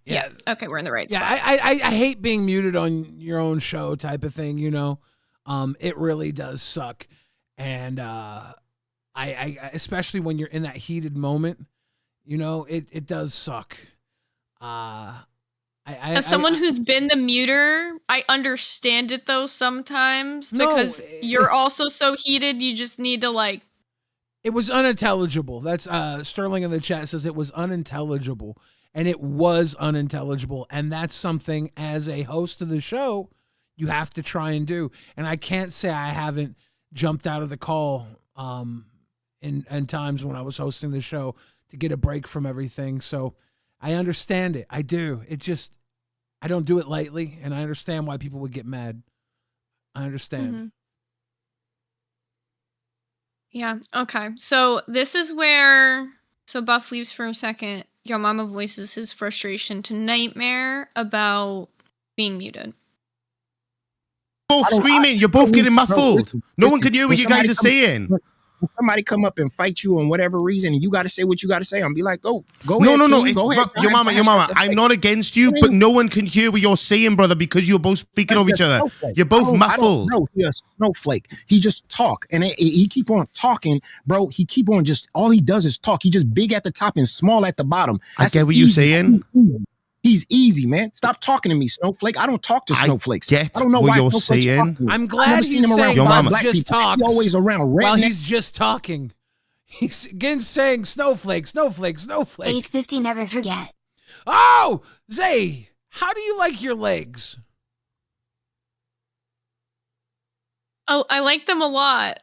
Yeah. Okay, we're in the right spot. I hate being muted on your own show type of thing, you know. It really does suck. And I especially when you're in that heated moment, you know, it does suck. As someone who's been the muter, I understand it though sometimes because you're also so heated. You just need to like. It was unintelligible. That's Sterling in the chat says it was unintelligible, and it was unintelligible, and that's something as a host of the show you have to try and do. And I can't say I haven't jumped out of the call in times when I was hosting the show to get a break from everything. So I understand it. I do. It just, I don't do it lightly, and I understand why people would get mad. I understand. Mm-hmm. Yeah. Okay. So this is where, so Buff leaves for a second. Yo Mama voices his frustration to Nightmare about being muted. Both screaming. You're both getting muffled. No one can hear what you guys are saying. When somebody come up and fight you on whatever reason, and you got to say what you got to say, I'm be like, go no, ahead. No. Go ahead. Your mama. I'm not against you, but no one can hear what you're saying, brother, because you're both speaking over each other. You're both muffled. No, he's a snowflake. He just talk, and he keep on talking, bro. He keep on just, all he does is talk. He just big at the top and small at the bottom. I get what you're saying. He's easy, man. Stop talking to me, snowflake. I don't talk to snowflakes. I don't know what why you're saying. I'm glad he's saying Buff just talks. He's always around while he's just talking. He's again saying snowflake. 850 never forget. Oh, Zay, how do you like your legs? Oh, I like them a lot.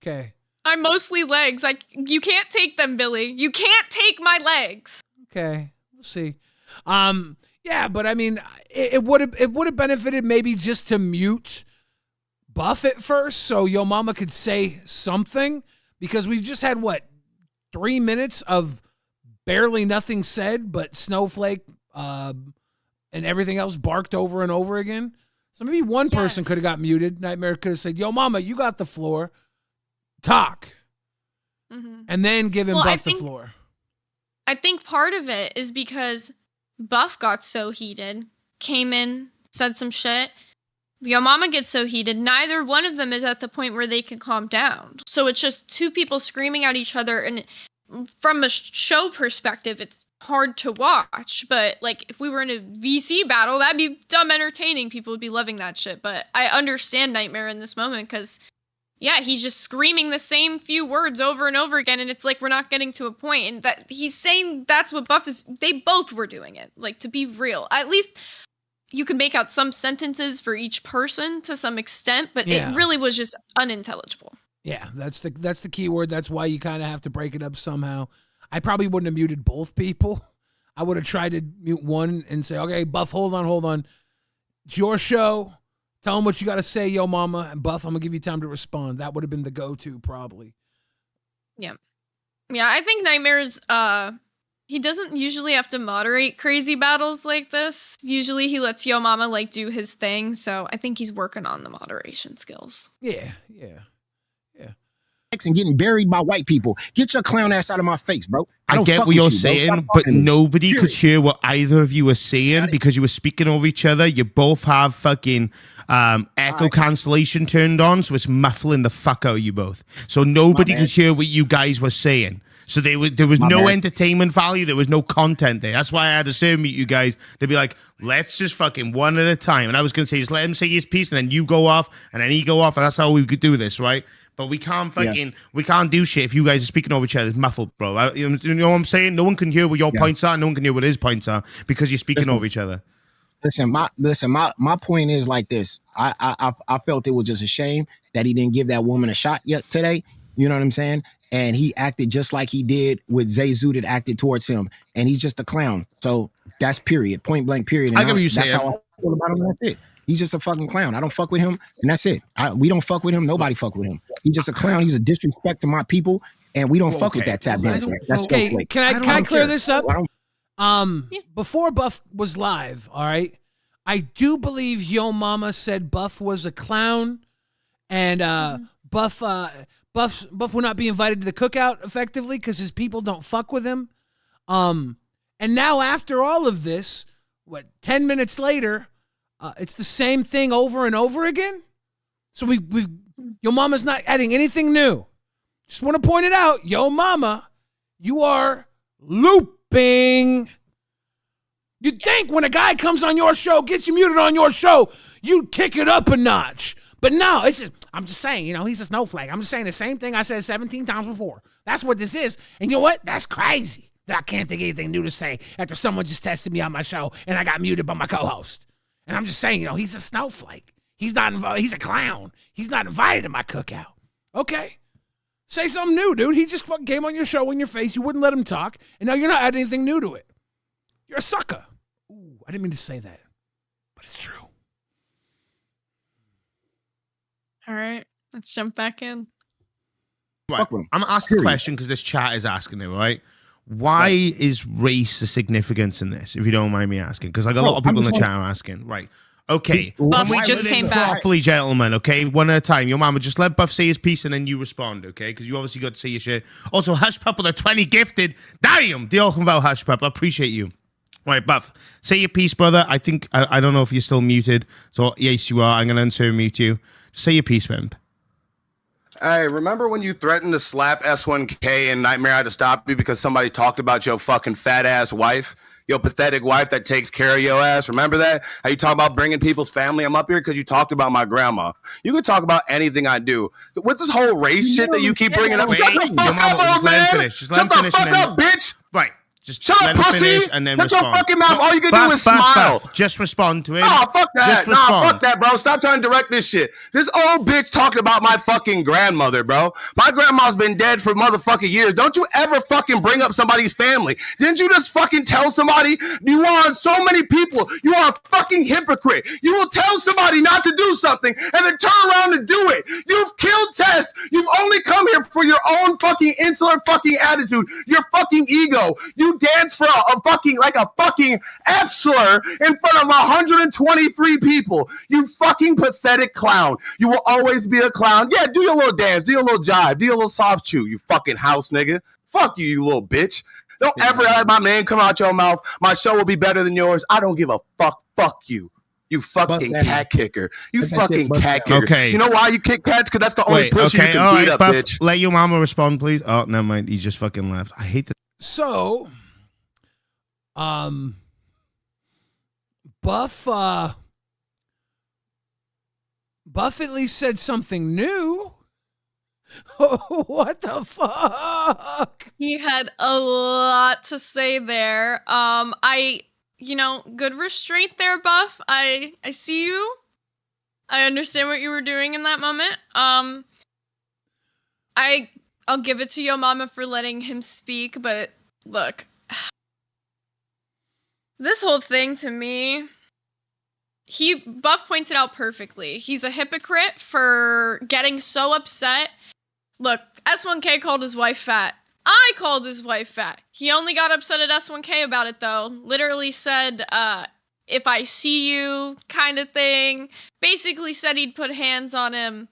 Okay. I'm mostly legs. You can't take them, Billy. You can't take my legs. Okay, we'll see. Yeah, but I mean, it would have benefited maybe just to mute Buff at first, so Yo Mama could say something, because we've just had 3 minutes of barely nothing said, but Snowflake and everything else barked over and over again. So maybe one person could have got muted. Nightmare could have said, "Yo Mama, you got the floor. Talk." Mm-hmm. And then give him Buff the floor. I think part of it is because Buff got so heated, came in, said some shit. Yo Mama gets so heated, neither one of them is at the point where they can calm down. So it's just two people screaming at each other, and from a show perspective, it's hard to watch. But like, if we were in a VC battle, that'd be dumb entertaining. People would be loving that shit. But I understand Nightmare in this moment, because yeah, he's just screaming the same few words over and over again, and it's like we're not getting to a point. And that he's saying that's what Buff is. They both were doing it. Like, to be real, at least you can make out some sentences for each person to some extent, but it really was just unintelligible. Yeah, that's the key word. That's why you kind of have to break it up somehow. I probably wouldn't have muted both people. I would have tried to mute one and say, "Okay, Buff, hold on. It's your show. Tell him what you got to say, Yo Mama, and Buff, I'm going to give you time to respond." That would have been the go-to, probably. Yeah. Yeah, I think Nightmare's, he doesn't usually have to moderate crazy battles like this. Usually he lets Yo Mama, like, do his thing, so I think he's working on the moderation skills. Yeah. And getting buried by white people. Get your clown ass out of my face, bro. I get what you're saying, but nobody could hear what either of you were saying because you were speaking over each other. You both have fucking echo cancellation turned on, so it's muffling the fuck out of you both. So nobody could hear what you guys were saying. So there was no entertainment value. There was no content there. That's why I had to say meet you guys to be like, let's just fucking one at a time. And I was going to say, just let him say his piece, and then you go off, and then he go off, and that's how we could do this, right? But we can't we can't do shit if you guys are speaking over each other. It's muffled, bro. You know what I'm saying? No one can hear what your points are. No one can hear what his points are because you're speaking over each other. My point is like this. I felt it was just a shame that he didn't give that woman a shot yet today. You know what I'm saying? And he acted just like he did with Zay Zooted acted towards him. And he's just a clown. So that's period. Point blank period. And I get what you that's say. how I feel about him. That's it. He's just a fucking clown. I don't fuck with him. And that's it. We don't fuck with him. Nobody fuck with him. He's just a clown. He's a disrespect to my people. And we don't fuck with that tap dance. That's okay. Can I clear this up? Before Buff was live, all right, I do believe Yo Mama said Buff was a clown, and Buff will not be invited to the cookout effectively because his people don't fuck with him. And now after all of this, 10 minutes later, it's the same thing over and over again. So we've Yo Mama's not adding anything new. Just want to point it out, Yo Mama, you are looping. You'd think when a guy comes on your show, gets you muted on your show, you'd kick it up a notch. But no, I'm just saying, he's a snowflake. I'm just saying the same thing I said 17 times before. That's what this is. And you know what? That's crazy that I can't think of anything new to say after someone just tested me on my show and I got muted by my co-host. And I'm just saying, he's a snowflake. He's not involved. He's a clown. He's not invited to my cookout. Okay. Say something new, dude. He just fucking came on your show in your face. You wouldn't let him talk. And now you're not adding anything new to it. You're a sucker. Ooh, I didn't mean to say that, but it's true. All right, let's jump back in. Right. I'm asking a question because this chat is asking it, right? Why is race a significance in this, if you don't mind me asking? Because like a lot of people in the chat are asking. Right. Okay. Buff, we just came back. Properly, gentlemen, okay? One at a time. Your mama, just let Buff say his piece and then you respond, okay? Because you obviously got to say your shit. Also, Hush Pup with a 20 gifted. Damn! Diolch yn fawr, Hush Pup. I appreciate you. Right, Buff, say your piece, brother. I think, I don't know if you're still muted. So, yes, you are. I'm going to unmute you. Say your piece, Pimp. Hey, remember when you threatened to slap S1K and Nightmare had to stop you because somebody talked about your fucking fat-ass wife? Your pathetic wife that takes care of your ass. Remember that? How you talk about bringing people's family? I'm up here because you talked about my grandma. You can talk about anything I do. With this whole race shit that you keep bringing up, Wait, shut the fuck up, old man. Shut the fuck up, bitch. Right. Just shut let up, him pussy. finish and then Shut respond. your fucking mouth. All you can do is smile. Buff. Just respond to him. Oh, fuck that. Just Nah, respond. fuck that, bro. Stop trying to direct this shit. This old bitch talking about my fucking grandmother, bro. My grandma's been dead for motherfucking years. Don't you ever fucking bring up somebody's family. Didn't you just fucking tell somebody? You are on so many people. You are a fucking hypocrite. You will tell somebody not to do something and then turn around and do it. You've killed Tess. You've only come here for your own fucking insular fucking attitude. Your fucking ego. You dance for a fucking, like a fucking F slur in front of 123 people. You fucking pathetic clown. You will always be a clown. Yeah, do your little dance. Do your little jive. Do your little soft chew, you fucking house nigga. Fuck you, you little bitch. Don't ever let my name come out your mouth. My show will be better than yours. I don't give a fuck. Fuck you. You fucking cat kicker. You fucking cat kicker. Okay. You know why you kick cats? Because that's the only pussy you can all beat right, up, Buff, bitch. let your mama respond, please. Oh, never mind. He just fucking left. I hate this. So, Buff at least said something new. What the fuck? He had a lot to say there. Good restraint there, Buff. I see you. I understand what you were doing in that moment. I'll give it to Yo Mama for letting him speak, but look. This whole thing to me, Buff points it out perfectly. He's a hypocrite for getting so upset. Look, S1K called his wife fat. I called his wife fat. He only got upset at S1K about it, though. Literally said, if I see you, kind of thing. Basically said he'd put hands on him.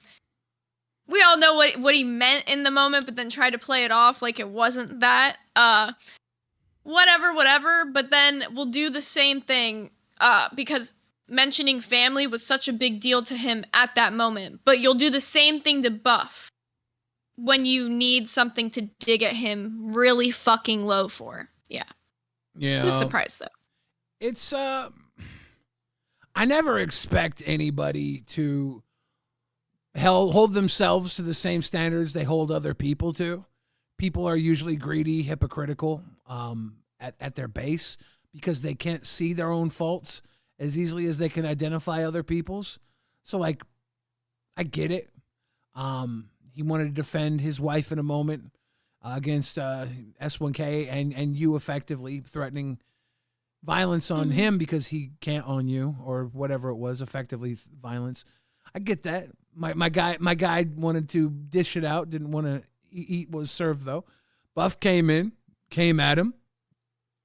We all know what he meant in the moment, but then tried to play it off like it wasn't that. Whatever. But then we'll do the same thing, because mentioning family was such a big deal to him at that moment. But you'll do the same thing to Buff when you need something to dig at him really fucking low for. Yeah. Who's surprised, though? It's, I never expect anybody to hold themselves to the same standards they hold other people to. People are usually greedy, hypocritical, at their base because they can't see their own faults as easily as they can identify other people's. So, like, I get it. he wanted to defend his wife in a moment against S1K and you effectively threatening violence on him because he can't own you or whatever it was, effectively violence. I get that. My guy wanted to dish it out, didn't want to eat what was served though. Buff came at him.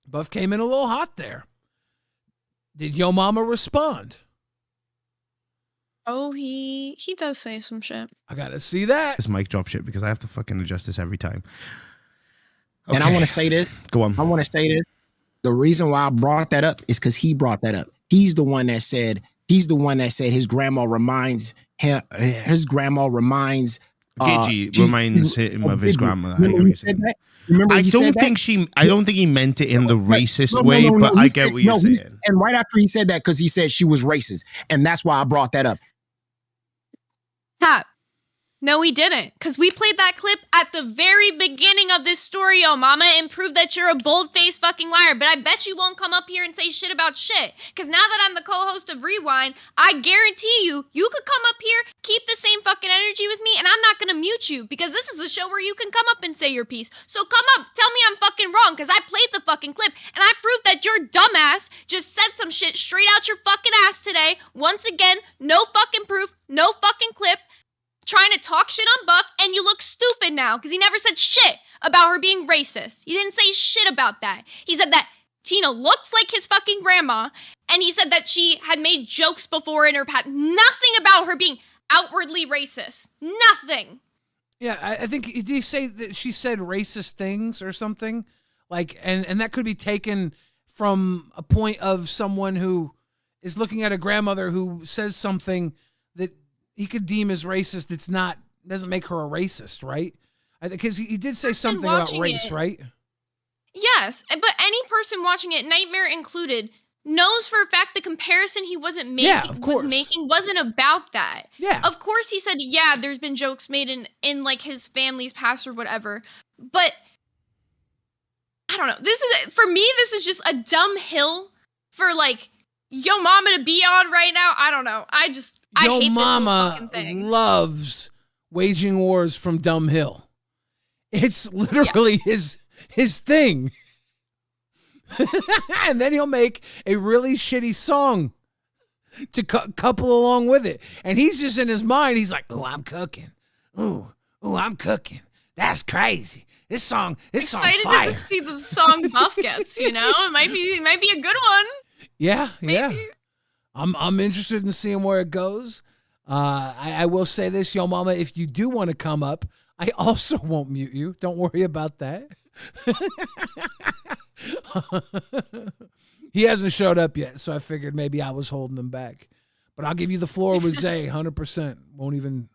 Buff came in a little hot there. Did Yo Mama respond? Oh, he does say some shit. I gotta see that. This mic drop shit because I have to fucking adjust this every time. Okay. And I want to say this. Go on. I want to say this. The reason why I brought that up is because he brought that up. He's the one that said his grandma reminds him. His grandma reminds. Gidgey reminds him of his grandmother. Remember he said that? Remember I don't think he meant it in the racist way, but I get what you're saying. And right after he said that, because he said she was racist, and that's why I brought that up. Pat. No, we didn't. Because we played that clip at the very beginning of this story, Yo Mama, and proved that you're a bold-faced fucking liar. But I bet you won't come up here and say shit about shit. Because now that I'm the co-host of Rewind, I guarantee you could come up here, keep the same fucking energy with me, and I'm not going to mute you. Because this is a show where you can come up and say your piece. So come up, tell me I'm fucking wrong, because I played the fucking clip, and I proved that your dumbass just said some shit straight out your fucking ass today. Once again, no fucking proof, no fucking clip. Trying to talk shit on Buff, and you look stupid now because he never said shit about her being racist. He didn't say shit about that. He said that Tina looks like his fucking grandma, and he said that she had made jokes before in her past. Nothing about her being outwardly racist. Nothing. Yeah, I think, did he say that she said racist things or something? Like, and that could be taken from a point of someone who is looking at a grandmother who says something that he could deem as racist. It's not, doesn't make her a racist, right? Because he did say something about race, right? Yes, but any person watching it, Nightmare included, knows for a fact the comparison he was making wasn't about that. Yeah. Of course he said, yeah, there's been jokes made in like his family's past or whatever. But I don't know. For me, this is just a dumb hill for like Yo Mama to be on right now. I don't know. I Yo hate Mama this whole fucking thing. loves waging wars from Dumb Hill. It's literally his thing. And then he'll make a really shitty song to couple along with it. And he's just in his mind, he's like, "Oh, I'm cooking. Ooh, I'm cooking. That's crazy. This song fire." Excited to see the song Buff gets, you know? It might be a good one. Yeah, Maybe. yeah. I'm interested in seeing where it goes. I will say this, Yo Mama, if you do want to come up, I also won't mute you. Don't worry about that. He hasn't showed up yet, so I figured maybe I was holding them back. But I'll give you the floor with Zay, 100%. Won't even.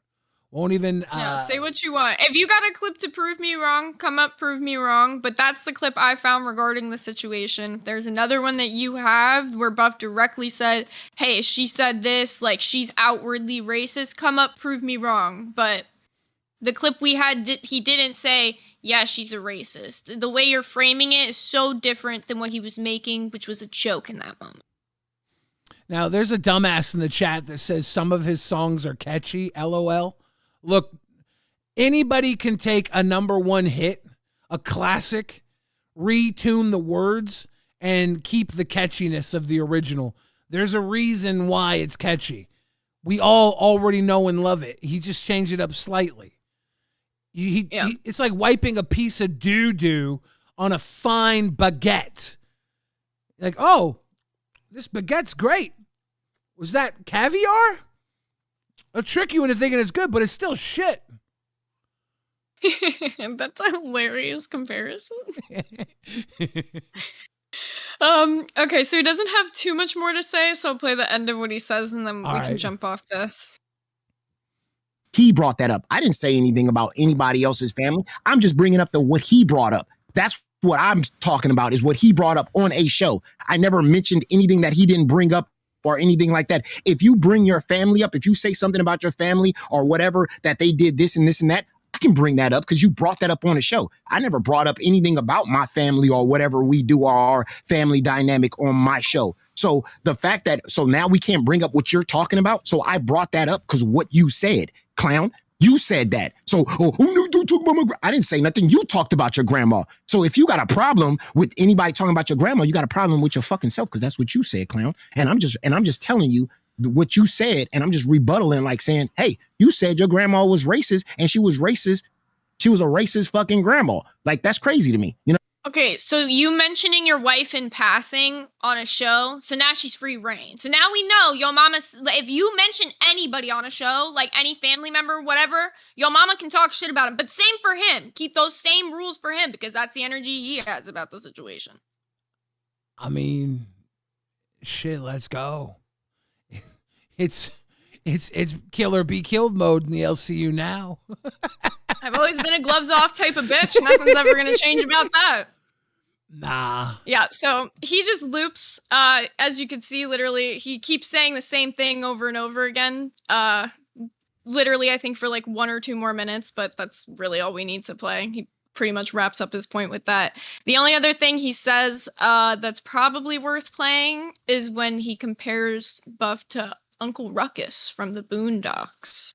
Say what you want. If you got a clip to prove me wrong, come up, prove me wrong. But that's the clip I found regarding the situation. If there's another one that you have where Buff directly said, hey, she said this, like she's outwardly racist, come up, prove me wrong. But the clip we had, he didn't say, yeah, she's a racist. The way you're framing it is so different than what he was making, which was a joke in that moment. Now, there's a dumbass in the chat that says some of his songs are catchy, LOL. Look, anybody can take a number one hit, a classic, retune the words, and keep the catchiness of the original. There's a reason why it's catchy. We all already know and love it. He just changed it up slightly. It's like wiping a piece of doo-doo on a fine baguette. Like, oh, this baguette's great. Was that caviar? It'll trick you into thinking it's good, but it's still shit. That's a hilarious comparison. Okay, so he doesn't have too much more to say, so I'll play the end of what he says, and then we can jump off this. He brought that up. I didn't say anything about anybody else's family. I'm just bringing up what he brought up. That's what I'm talking about, is what he brought up on a show. I never mentioned anything that he didn't bring up or anything like that. If you bring your family up, if you say something about your family or whatever, that they did this and this and that, I can bring that up because you brought that up on a show. I never brought up anything about my family or whatever we do or our family dynamic on my show. So the fact that, so now we can't bring up what you're talking about. So I brought that up because what you said, clown. You said that. So, no, don't talk about my I didn't say nothing. You talked about your grandma. So if you got a problem with anybody talking about your grandma, you got a problem with your fucking self, because that's what you said, clown. And I'm just telling you what you said, and I'm just rebuttaling, like saying, hey, you said your grandma was racist, and she was racist. She was a racist fucking grandma. Like, that's crazy to me, you know? Okay, so you mentioning your wife in passing on a show, so now she's free reign. So now we know your mama, if you mention anybody on a show, like any family member, whatever, your mama can talk shit about him. But same for him. Keep those same rules for him, because that's the energy he has about the situation. I mean, shit, let's go. It's kill or be killed mode in the LCU now. I've always been a gloves off type of bitch. Nothing's ever going to change about that. Nah. Yeah, so he just loops. As you can see, literally, he keeps saying the same thing over and over again. Literally, I think for like 1 or 2 more minutes, but that's really all we need to play. He pretty much wraps up his point with that. The only other thing he says that's probably worth playing is when he compares Buff to Uncle Ruckus from the Boondocks.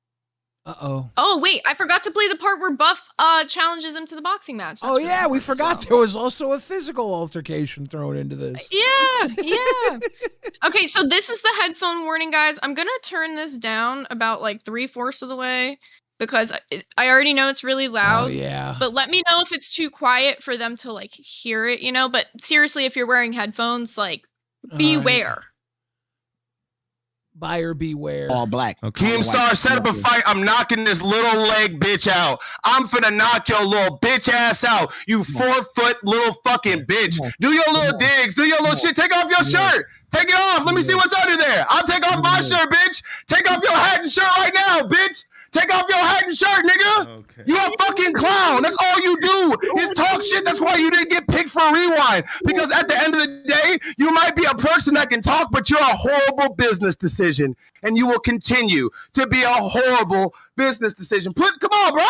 Uh-oh. Oh, wait, I forgot to play the part where Buff challenges him to the boxing match. Oh, yeah, we forgot there was also a physical altercation thrown into this. Yeah. Okay, so this is the headphone warning, guys. I'm going to turn this down about like 3/4 of the way because I already know it's really loud. Oh, yeah. But let me know if it's too quiet for them to like hear it, you know? But seriously, if you're wearing headphones, like, beware. Buyer beware. All black. Okay. Keemstar, set up a fight. I'm knocking this little leg bitch out. I'm finna knock your little bitch ass out. You 4-foot little fucking bitch. Do your little digs. Do your little shit. Take off your shirt. Take it off. Let me see what's under there. I'll take off my shirt, bitch. Take off your hat and shirt right now, bitch. Take off your hat and shirt, nigga. Okay. You a fucking clown. That's all you do is talk shit. That's why you didn't get picked for Rewind. Because at the end of the day, you might be a person that can talk, but you're a horrible business decision. And you will continue to be a horrible business decision. Come on, bro.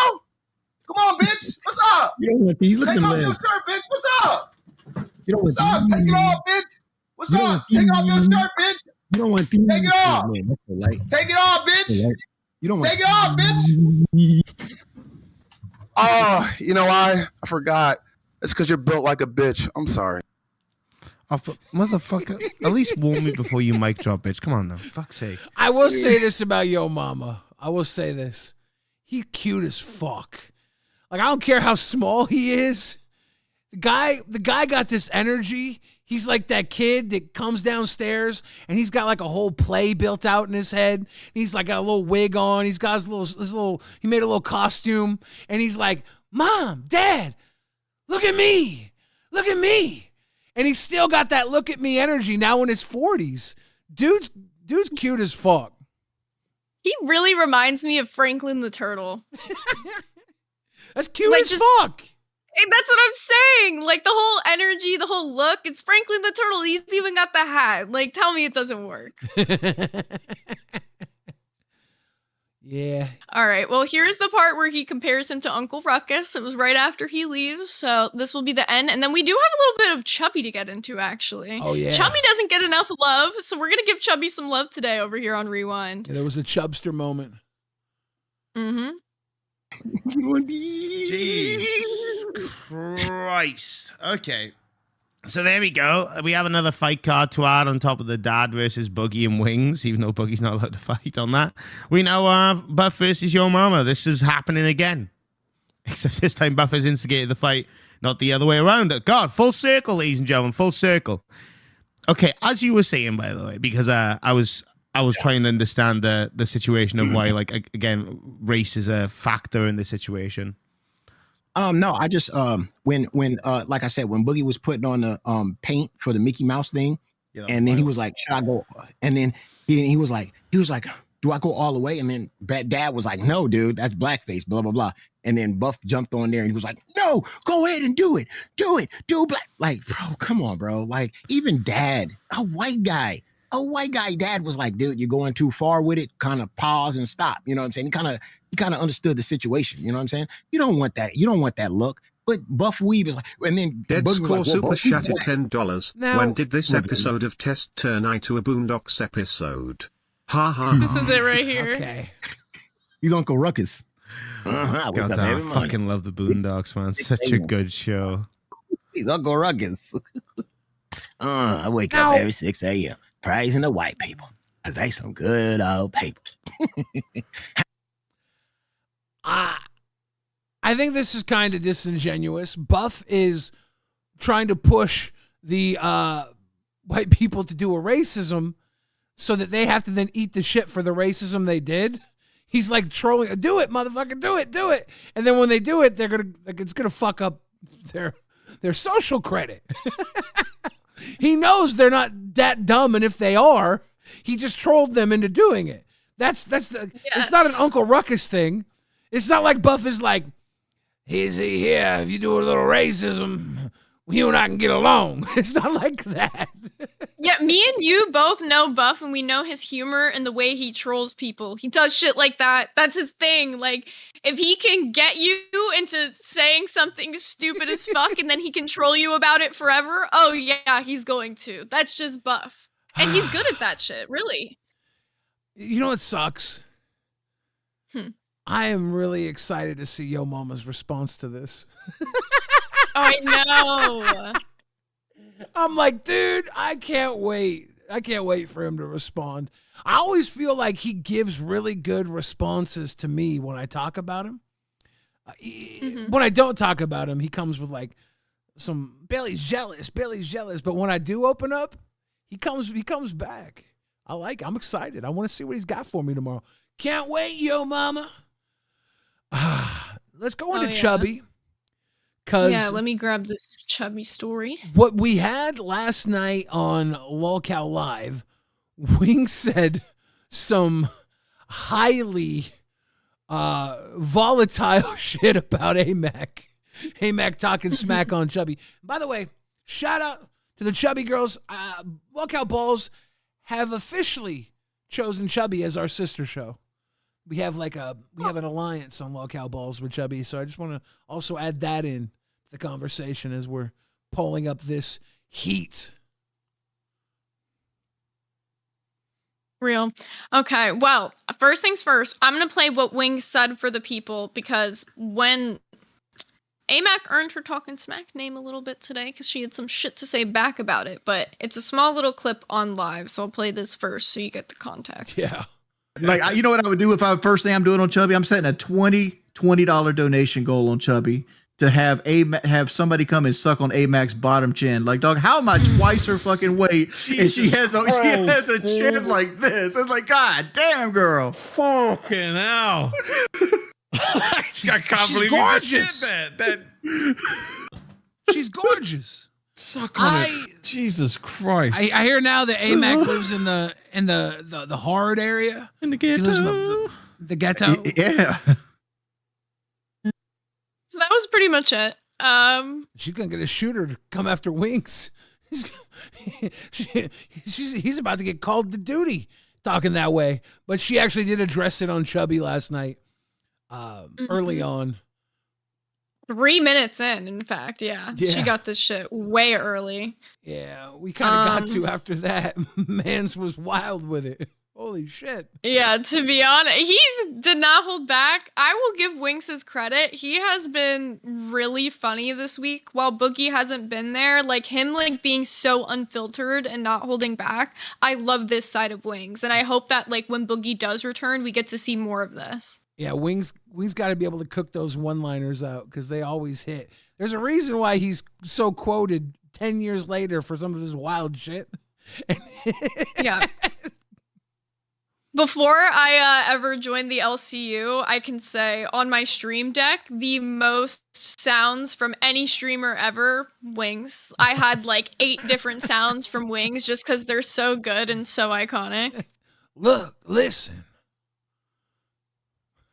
Come on, bitch. What's up? You don't want these. Look at Take them off your legs. shirt, bitch. What's up? You don't want What's up? Take it off, bitch. What's up? Take off your shirt, bitch. You don't want these. Take it off. Man, that's so light. Take it off, bitch. You don't want Take it off, bitch. Oh, you know why? I forgot. It's because you're built like a bitch. I'm sorry. Oh, motherfucker. At least warn me before you mic drop, bitch. Come on now. Fuck's sake. I will say this about Yo Mama. I will say this. He's cute as fuck. Like, I don't care how small he is. The guy got this energy. He's like that kid that comes downstairs and he's got like a whole play built out in his head. He's like got a little wig on. He's got he made a little costume and he's like, Mom, Dad, look at me. Look at me. And he's still got that look at me energy now in his 40s. Dude's cute as fuck. He really reminds me of Franklin the Turtle. That's cute like, as fuck. That's what I'm saying. Like, the whole energy, the whole look. It's Franklin the Turtle. He's even got the hat. Like, tell me it doesn't work. Yeah. All right. Well, here's the part where he compares him to Uncle Ruckus. It was right after he leaves. So this will be the end. And then we do have a little bit of Chubby to get into, actually. Oh, yeah. Chubby doesn't get enough love. So we're going to give Chubby some love today over here on Rewind. Yeah, there was a Chubster moment. Mm-hmm. Jesus Christ. Okay. So there we go. We have another fight card to add on top of the Dad versus Boogie and Wings, even though Boogie's not allowed to fight on that. We know Buff versus Yo Mama. This is happening again. Except this time Buff has instigated the fight, not the other way around. God, full circle, ladies and gentlemen, full circle. Okay, as you were saying, by the way, because I was trying to understand the situation of why, like, again, race is a factor in this situation. No, I just when like I said, when Boogie was putting on the paint for the Mickey Mouse thing, and then he was like, should I go? And then he was like, do I go all the way? And then Dad was like, no, dude, that's blackface, blah blah blah. And then Buff jumped on there and he was like, no, go ahead and do black. Like, bro, come on, bro. Like, even Dad, a white guy, Dad was like, dude, you're going too far with it. Kind of pause and stop. You know what I'm saying? He kind of understood the situation. You know what I'm saying? You don't want that. You don't want that look. But Buff Weave is like, and then Dead Boogie was Score like, Super well, Chatted $10. Now- When did this episode of Test turn into a Boondocks episode? Ha ha. This is it right here. Okay. He's Uncle Ruckus. I wake God up damn, every I morning. fucking love the Boondocks, man. Such a good show. He's Uncle Ruckus. I wake Now- up every 6 a.m. praising the white people because they some good old people. I think this is kind of disingenuous. Buff is trying to push the white people to do a racism so that they have to then eat the shit for the racism they did. He's like trolling, do it, motherfucker, do it. And then when they do it, it's gonna fuck up their social credit. He knows they're not that dumb, and if they are, he just trolled them into doing it. It's not an Uncle Ruckus thing. It's not like Buff is like, here, if you do a little racism, you and I can get along. It's not like that. Yeah, me and you both know Buff, and we know his humor and the way he trolls people. He does shit like that. That's his thing. Like, if he can get you into saying something stupid as fuck, and then he can troll you about it forever, oh yeah, he's going to. That's just Buff. And he's good at that shit, really. You know what sucks? I am really excited to see Yo Mama's response to this. I know. I'm like, dude, I can't wait. I can't wait for him to respond. I always feel like he gives really good responses to me when I talk about him. When I don't talk about him, he comes with like some Bailey's jealous. But when I do open up, he comes back. I'm excited. I want to see what he's got for me tomorrow. Can't wait, Yo Mama. Let's go into Chubby. Yeah, let me grab this Chubby story. What we had last night on LolCow Live, Wings said some highly volatile shit about AMAC. AMAC talking smack on Chubby. By the way, shout out to the Chubby girls. LolCow Balls have officially chosen Chubby as our sister show. We have an alliance on LolCow Balls with Chubby, so I just want to also add that in to the conversation as we're pulling up this heat. Real. Okay, well, first things first, I'm going to play what Wings said for the people, because when AMAC earned her talking smack name a little bit today because she had some shit to say back about it, but it's a small little clip on live, so I'll play this first so you get the context. Yeah. Like, you know what I would do if first thing I'm doing on Chubby? I'm setting a $20 donation goal on Chubby to have somebody come and suck on AMAC's bottom chin. Like, dog, how am I twice her fucking weight and she has a chin like this? It's like, God damn, girl. Fucking hell. I can't believe gorgeous. You just said that. She's gorgeous. Suck on it. Jesus Christ. I hear now that AMAC lives in the hard area. In the ghetto. She lives in the ghetto. Yeah. So that was pretty much it. She's gonna get a shooter to come after Wings. He's about to get called to duty talking that way. But she actually did address it on Chubby last night, early on. 3 minutes in fact, yeah. She got this shit way early. Yeah, we kind of got to after that. Mans was wild with it. Holy shit. Yeah, to be honest, he did not hold back. I will give Wings his credit. He has been really funny this week while Boogie hasn't been there. Like, him being so unfiltered and not holding back. I love this side of Wings, and I hope that when Boogie does return, we get to see more of this. Yeah, Wings got to be able to cook those one-liners out because they always hit. There's a reason why he's so quoted 10 years later for some of his wild shit. Yeah. Before I ever joined the LCU, I can say on my stream deck, the most sounds from any streamer ever, Wings. I had 8 different sounds from Wings just because they're so good and so iconic. Look, listen.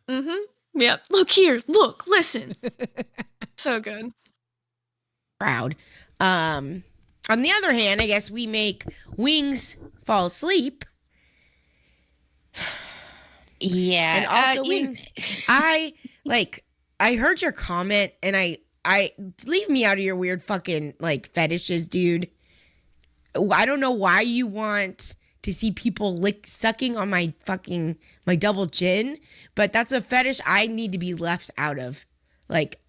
Mm-hmm. Yep. Look here. Look, listen. So good. Proud. On the other hand, I guess we make Wings fall asleep. Yeah. And also Wings, I heard your comment and I leave me out of your weird fucking fetishes, dude. I don't know why you want to see people sucking on my double chin, but that's a fetish I need to be left out of. Like,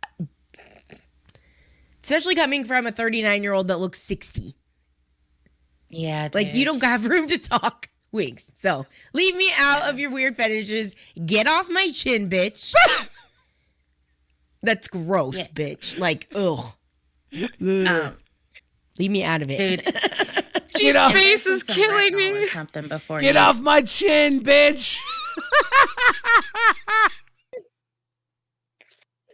especially coming from a 39-year-old that looks 60. Yeah, dude. Like, you don't have room to talk, Wigs. So leave me out of your weird fetishes. Get off my chin, bitch. That's gross, bitch. Like, ugh. Leave me out of it. Dude. His face is killing me. Something before Get off my chin, bitch.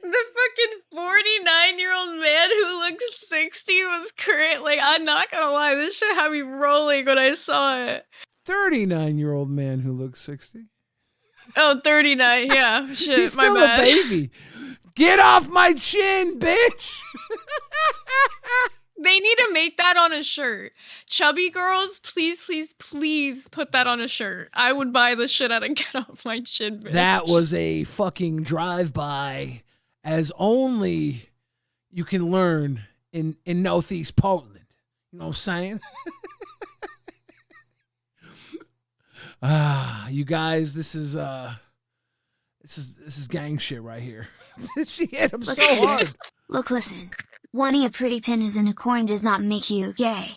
The fucking 49-year-old man who looks 60 was correct. Like, I'm not gonna lie, this shit had me rolling when I saw it. 39-year-old man who looks 60. Oh, 39, yeah. Shit, He's my still bad. a baby. Get off my chin, bitch. They need to make that on a shirt. Chubby girls, please, please, please put that on a shirt. I would buy the shit out of Get Off My Chin, bitch. That was a fucking drive-by, as only you can learn in Northeast Portland. You know what I'm saying? You guys, this is gang shit right here. She hit him so hard. Look, listen. Wanting a pretty penis in a corn does not make you gay.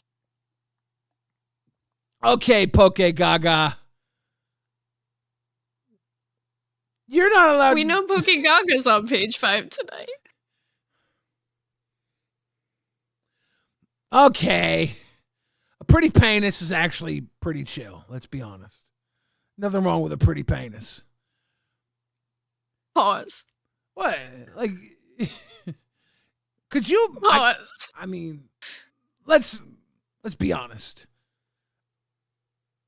Okay, Poke Gaga. You're not allowed. We know Poke Gaga's on page 5 tonight. Okay. A pretty penis is actually pretty chill, let's be honest. Nothing wrong with a pretty penis. Pause. What? Like, could you? Pause. I mean, let's be honest.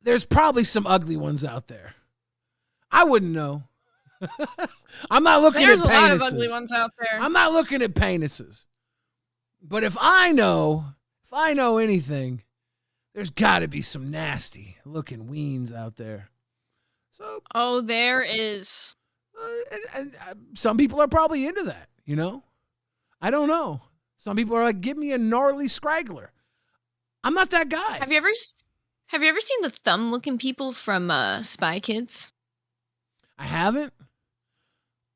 There's probably some ugly ones out there. I wouldn't know. I'm not looking There's at penises. a lot of ugly ones out there. I'm not looking at penises. But if I know anything, there's got to be some nasty looking weens out there. So, oh, there is. And some people are probably into that, you know? I don't know. Some people are like, give me a gnarly scraggler. I'm not that guy. Have you ever seen the thumb-looking people from Spy Kids? I haven't.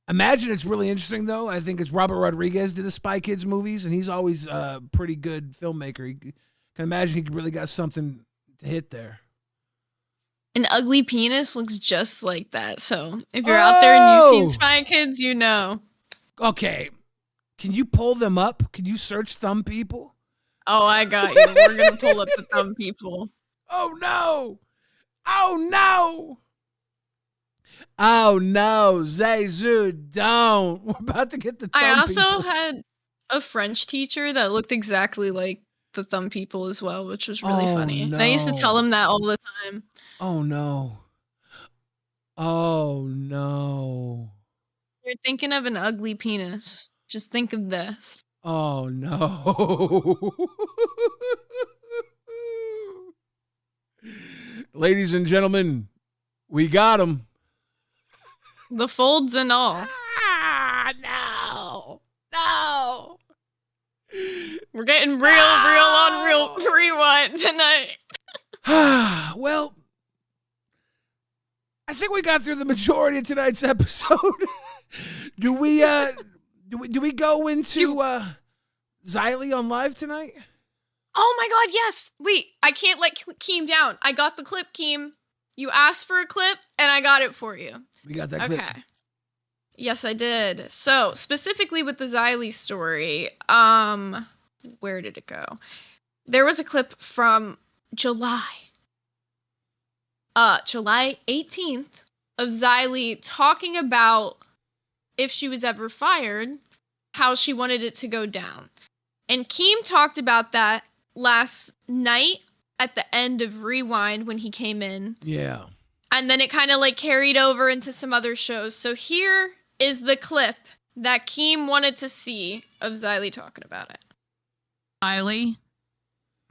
Imagine it's really interesting, though. I think it's Robert Rodriguez did the Spy Kids movies, and he's always a pretty good filmmaker. You can imagine he really got something to hit there. An ugly penis looks just like that. So if you're out there and you've seen Spy Kids, you know. Okay. Can you pull them up? Can you search thumb people? Oh, I got you. We're going to pull up the thumb people. Oh, no. Oh, no. Oh, no. Zezu, don't. We're about to get the thumb I also people. had a French teacher that looked exactly like the thumb people as well, which was really funny. No. I used to tell him that all the time. Oh, no. Oh, no. You're thinking of an ugly penis. Just think of this. Oh, no. Ladies and gentlemen, we got him. The folds and all. No. No. We're getting real on real rewind tonight. Well, I think we got through the majority of tonight's episode. Do we go into Xylee on live tonight? Oh my god, yes. Wait, I can't let Keem down. I got the clip, Keem. You asked for a clip, and I got it for you. We got that clip. Okay. Yes, I did. So, specifically with the Xylee story, where did it go? There was a clip from July 18th of Xylee talking about if she was ever fired, how she wanted it to go down. And Keem talked about that last night at the end of Rewind when he came in. Yeah. And then it kind of like carried over into some other shows. So here is the clip that Keem wanted to see of Xylee talking about it. Xylee,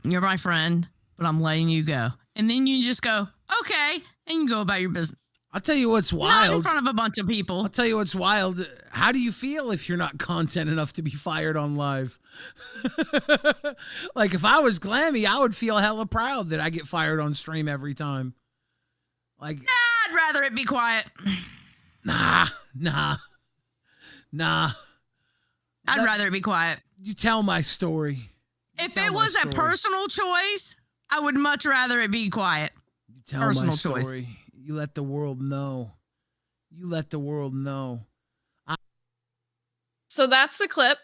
you're my friend, but I'm letting you go. And then you just go, okay, and you go about your business. I'll tell you what's Not in wild. front of a bunch of people. I'll tell you what's wild. How do you feel if you're not content enough to be fired on live? Like, if I was Glammy, I would feel hella proud that I get fired on stream every time. Like, I'd rather it be quiet. nah. I'd rather it be quiet. You tell my story. If it was a personal choice, I would much rather it be quiet. You tell Personal my choice. story. You let the world know. You let the world know. So that's the clip.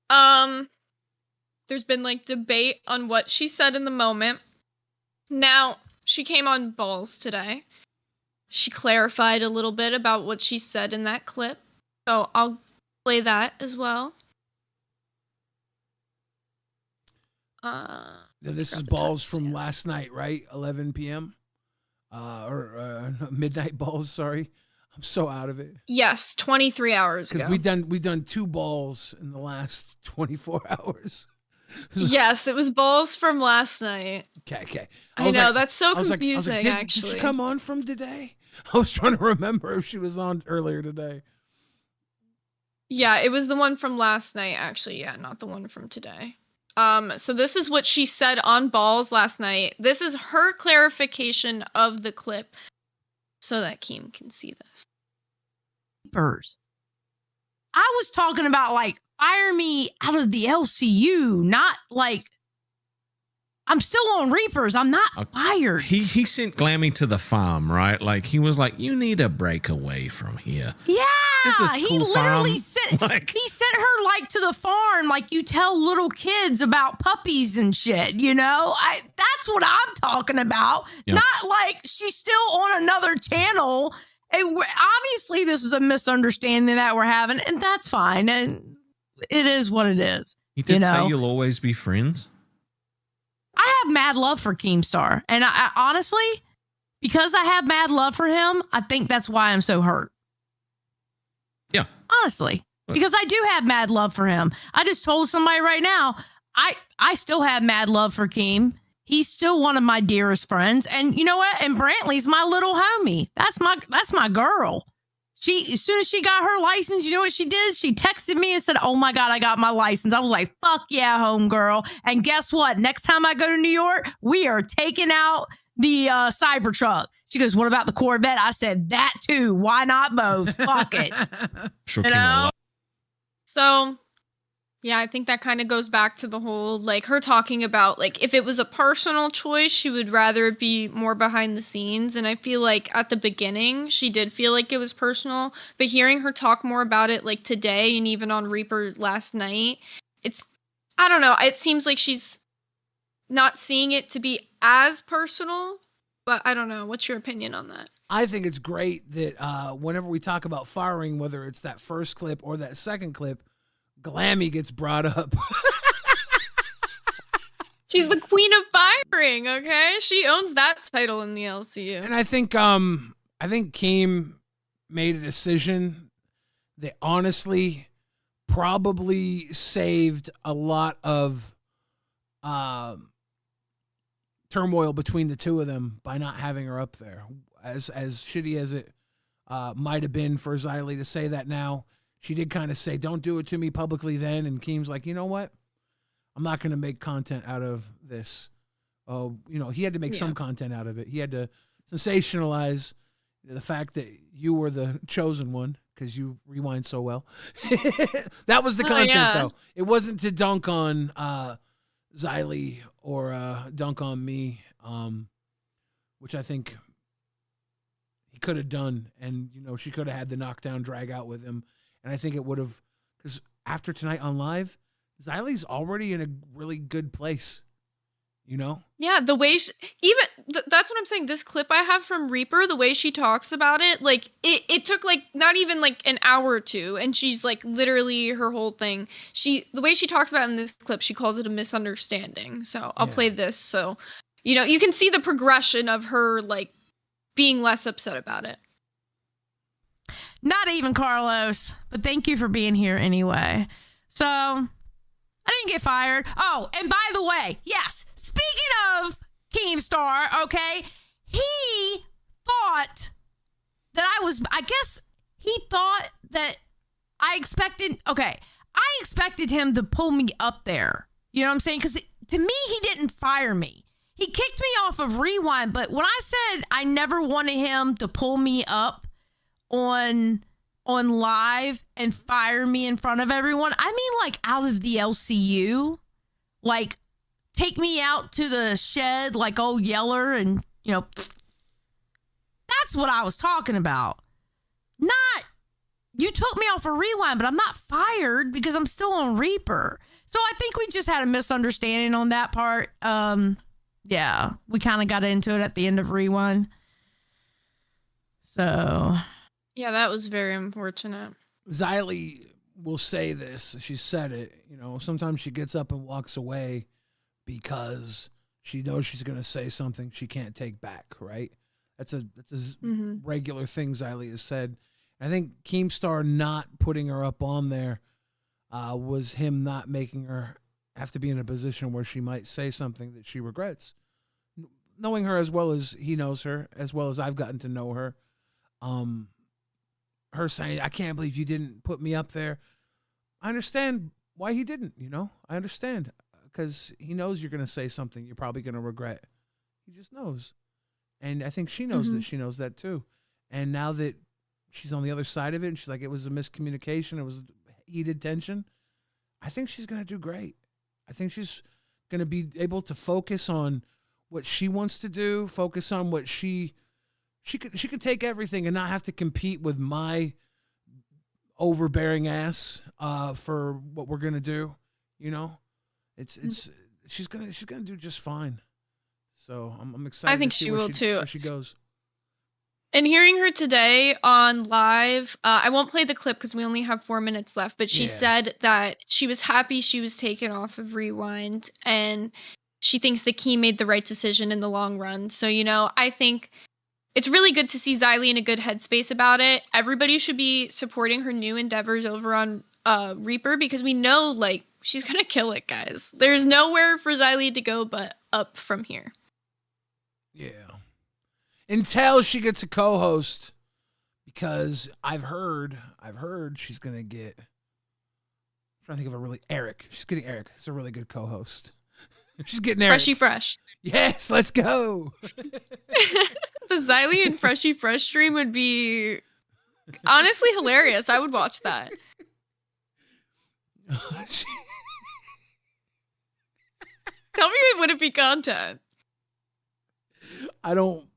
There's been like debate on what she said in the moment. Now, she came on Balls today. She clarified a little bit about what she said in that clip. So I'll play that as well. This is Balls from last night, right? 11 p.m. Midnight Balls. Sorry, I'm so out of it. Yes, 23 hours ago. Because we've done 2 balls in the last 24 hours. Yes, it was Balls from last night. Okay. I know, that's so confusing, did actually. she come on from today? I was trying to remember if she was on earlier today. Yeah, it was the one from last night, actually. Yeah, not the one from today. So this is what she said on Balls last night. This is her clarification of the clip so that Keem can see this. I was talking about like fire me out of the LCU, not like I'm still on Reapers. I'm not fired. He sent Glammy to the farm, right? Like he was like, you need a break away from here. Yeah, He he literally sent he sent her like to the farm, like you tell little kids about puppies and shit. You know, that's what I'm talking about. Yep. Not like she's still on another channel. Obviously, this was a misunderstanding that we're having, and that's fine. And it is what it is. He did say you'll always be friends. I have mad love for Keemstar. And I honestly, because I have mad love for him, I think that's why I'm so hurt. Yeah. Honestly. Because I do have mad love for him. I just told somebody right now, I still have mad love for Keem. He's still one of my dearest friends. And you know what? And Brantley's my little homie. That's my girl. As soon as she got her license, you know what she did? She texted me and said, oh my God, I got my license. I was like, fuck yeah, homegirl. And guess what? Next time I go to New York, we are taking out the Cybertruck. She goes, what about the Corvette? I said, that too. Why not both? Fuck it. Sure, You know? So, yeah, I think that kind of goes back to the whole, like, her talking about, like, if it was a personal choice, she would rather it be more behind the scenes. And I feel like at the beginning, she did feel like it was personal. But hearing her talk more about it, like, today and even on Reaper last night, I don't know. It seems like she's not seeing it to be as personal. But I don't know. What's your opinion on that? I think it's great that whenever we talk about firing, whether it's that first clip or that second clip, Glammy gets brought up. She's the queen of firing, okay? She owns that title in the LCU. And I think Keem made a decision that honestly probably saved a lot of turmoil between the two of them by not having her up there. As shitty as it might have been for Xylee to say that now, she did kind of say, don't do it to me publicly then. And Keem's like, you know what? I'm not going to make content out of this. Oh, he had to make some content out of it. He had to sensationalize the fact that you were the chosen one because you rewind so well. That was the content, though. It wasn't to dunk on Xylee or dunk on me, which I think he could have done. And, she could have had the knockdown drag out with him. And I think it would have, because after tonight on live, Xylee's already in a really good place, Yeah, the way that's what I'm saying. This clip I have from Reaper, the way she talks about it, like it took like not even like an hour or two, and she's like literally her whole thing. The way she talks about it in this clip, she calls it a misunderstanding. So I'll play this, so you can see the progression of her like being less upset about it. Not even Carlos, but thank you for being here anyway. So, I didn't get fired. Oh, and by the way, yes, speaking of Keemstar, okay, he thought that I guess he thought that I expected him to pull me up there. You know what I'm saying? Because to me, he didn't fire me. He kicked me off of Rewind, but when I said I never wanted him to pull me up on live and fire me in front of everyone, I mean like out of the LCU, like take me out to the shed like old Yeller and, you know, that's what I was talking about. Not, you took me off a Rewind, but I'm not fired because I'm still on Reaper. So I think we just had a misunderstanding on that part. Yeah, we kind of got into it at the end of Rewind. So. Yeah, that was very unfortunate. Xylee will say this. She said it. You know, sometimes she gets up and walks away because she knows she's going to say something she can't take back, right? That's a regular thing Xylee has said. I think Keemstar not putting her up on there was him not making her have to be in a position where she might say something that she regrets. Knowing her as well as he knows her, as well as I've gotten to know her, her saying, I can't believe you didn't put me up there. I understand why he didn't, you know? I understand because he knows you're going to say something you're probably going to regret. He just knows. And I think she knows that she knows that too. And now that she's on the other side of it and she's like, it was a miscommunication, it was heated tension, I think she's going to do great. I think she's going to be able to focus on what she wants to do, focus on what she could take everything and not have to compete with my overbearing ass for what we're going to do, you know? She's going to do just fine. So I'm excited. I think to see she where will too. Where she goes. And hearing her today on live, I won't play the clip because we only have 4 minutes left, but she said that she was happy she was taken off of Rewind and she thinks that Keem made the right decision in the long run. So, you know, I think it's really good to see Xylee in a good headspace about it. Everybody should be supporting her new endeavors over on Reaper because we know, like, she's going to kill it, guys. There's nowhere for Xylee to go but up from here. Yeah. Until she gets a co-host, because I've heard she's gonna get. I'm trying to think of Eric. She's getting Eric. It's a really good co-host. She's getting Eric. Freshy Fresh. Yes, let's go. The Xylee and Freshy Fresh stream would be honestly hilarious. I would watch that. Tell me it wouldn't be content. I don't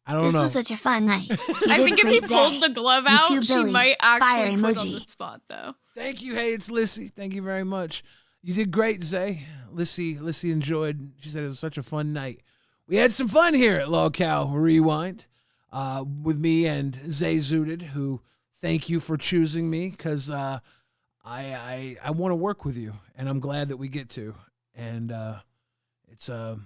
This know. was such a fun night. I think if he pulled the glove out, You too, she Billy. might actually Fire quit on emoji. the spot, though. Thank you. Hey, it's Lissy. Thank you very much. You did great, Zay. Lissy enjoyed. She said it was such a fun night. We had some fun here at LolcowRewind with me and Zay Zooted, who thank you for choosing me because I want to work with you, and I'm glad that we get to. And it's going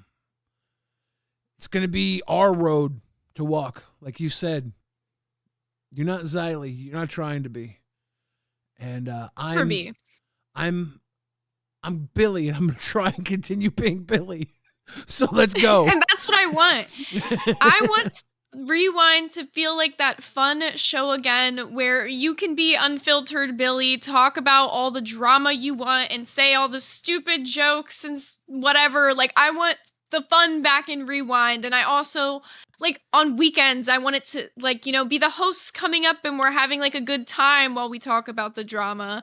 to be our road to walk, like you said. You're not Xylee. You're not trying to be. And I'm Billy, and I'm gonna try and continue being Billy. So let's go. And that's what I want. I want Rewind to feel like that fun show again where you can be unfiltered Billy, talk about all the drama you want and say all the stupid jokes and whatever. Like, I want the fun back in Rewind. And I also, like, on weekends, I want it to, like, you know, be the hosts coming up and we're having, like, a good time while we talk about the drama.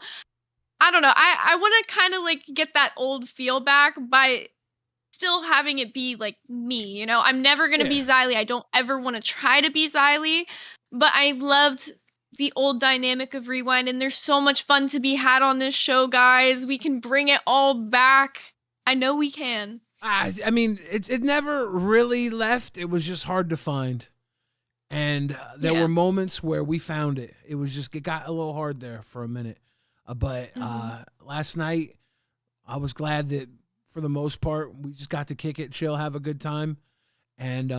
I don't know. I want to kind of, like, get that old feel back by still having it be, like, me, you know? I'm never going to be Xylee. I don't ever want to try to be Xylee. But I loved the old dynamic of Rewind, and there's so much fun to be had on this show, guys. We can bring it all back. I know we can. I mean, it never really left. It was just hard to find. And there were moments where we found it. It got a little hard there for a minute. But last night, I was glad that for the most part, we just got to kick it, chill, have a good time. And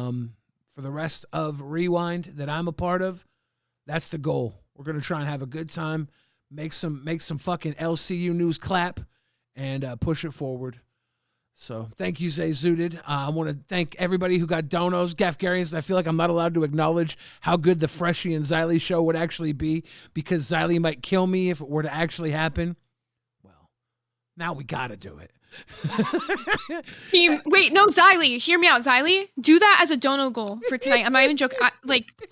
for the rest of Rewind that I'm a part of, that's the goal. We're going to try and have a good time, make some fucking LCU news clap, and push it forward. So thank you, Zay Zooted. I want to thank everybody who got donos. Gafgarians, I feel like I'm not allowed to acknowledge how good the Freshie and Xylee show would actually be because Xylee might kill me if it were to actually happen. Well, now we got to do it. Wait, no, Xylee, hear me out. Xylee, do that as a dono goal for tonight. I'm not even joking.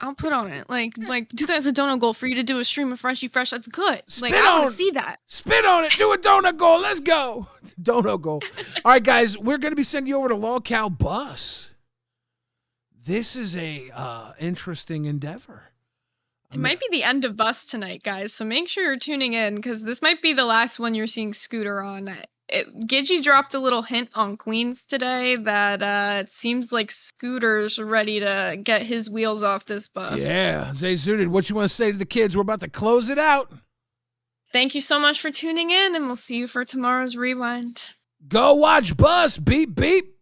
I'll put on it. Like, do that as a dono goal for you to do a stream of Freshie Fresh. That's good. Like, I want to see that. Spit on it. Do a dono goal. Let's go. Dono goal. All right, guys, we're going to be sending you over to Lolcow Bus. This is a interesting endeavor. It might be the end of Bus tonight, guys. So make sure you're tuning in because this might be the last one you're seeing Scooter on. Gidgey dropped a little hint on Queens today that it seems like Scooter's ready to get his wheels off this bus. Yeah. Zay Zooted, what you want to say to the kids? We're about to close it out. Thank you so much for tuning in, and we'll see you for tomorrow's Rewind. Go watch Bus. Beep, beep.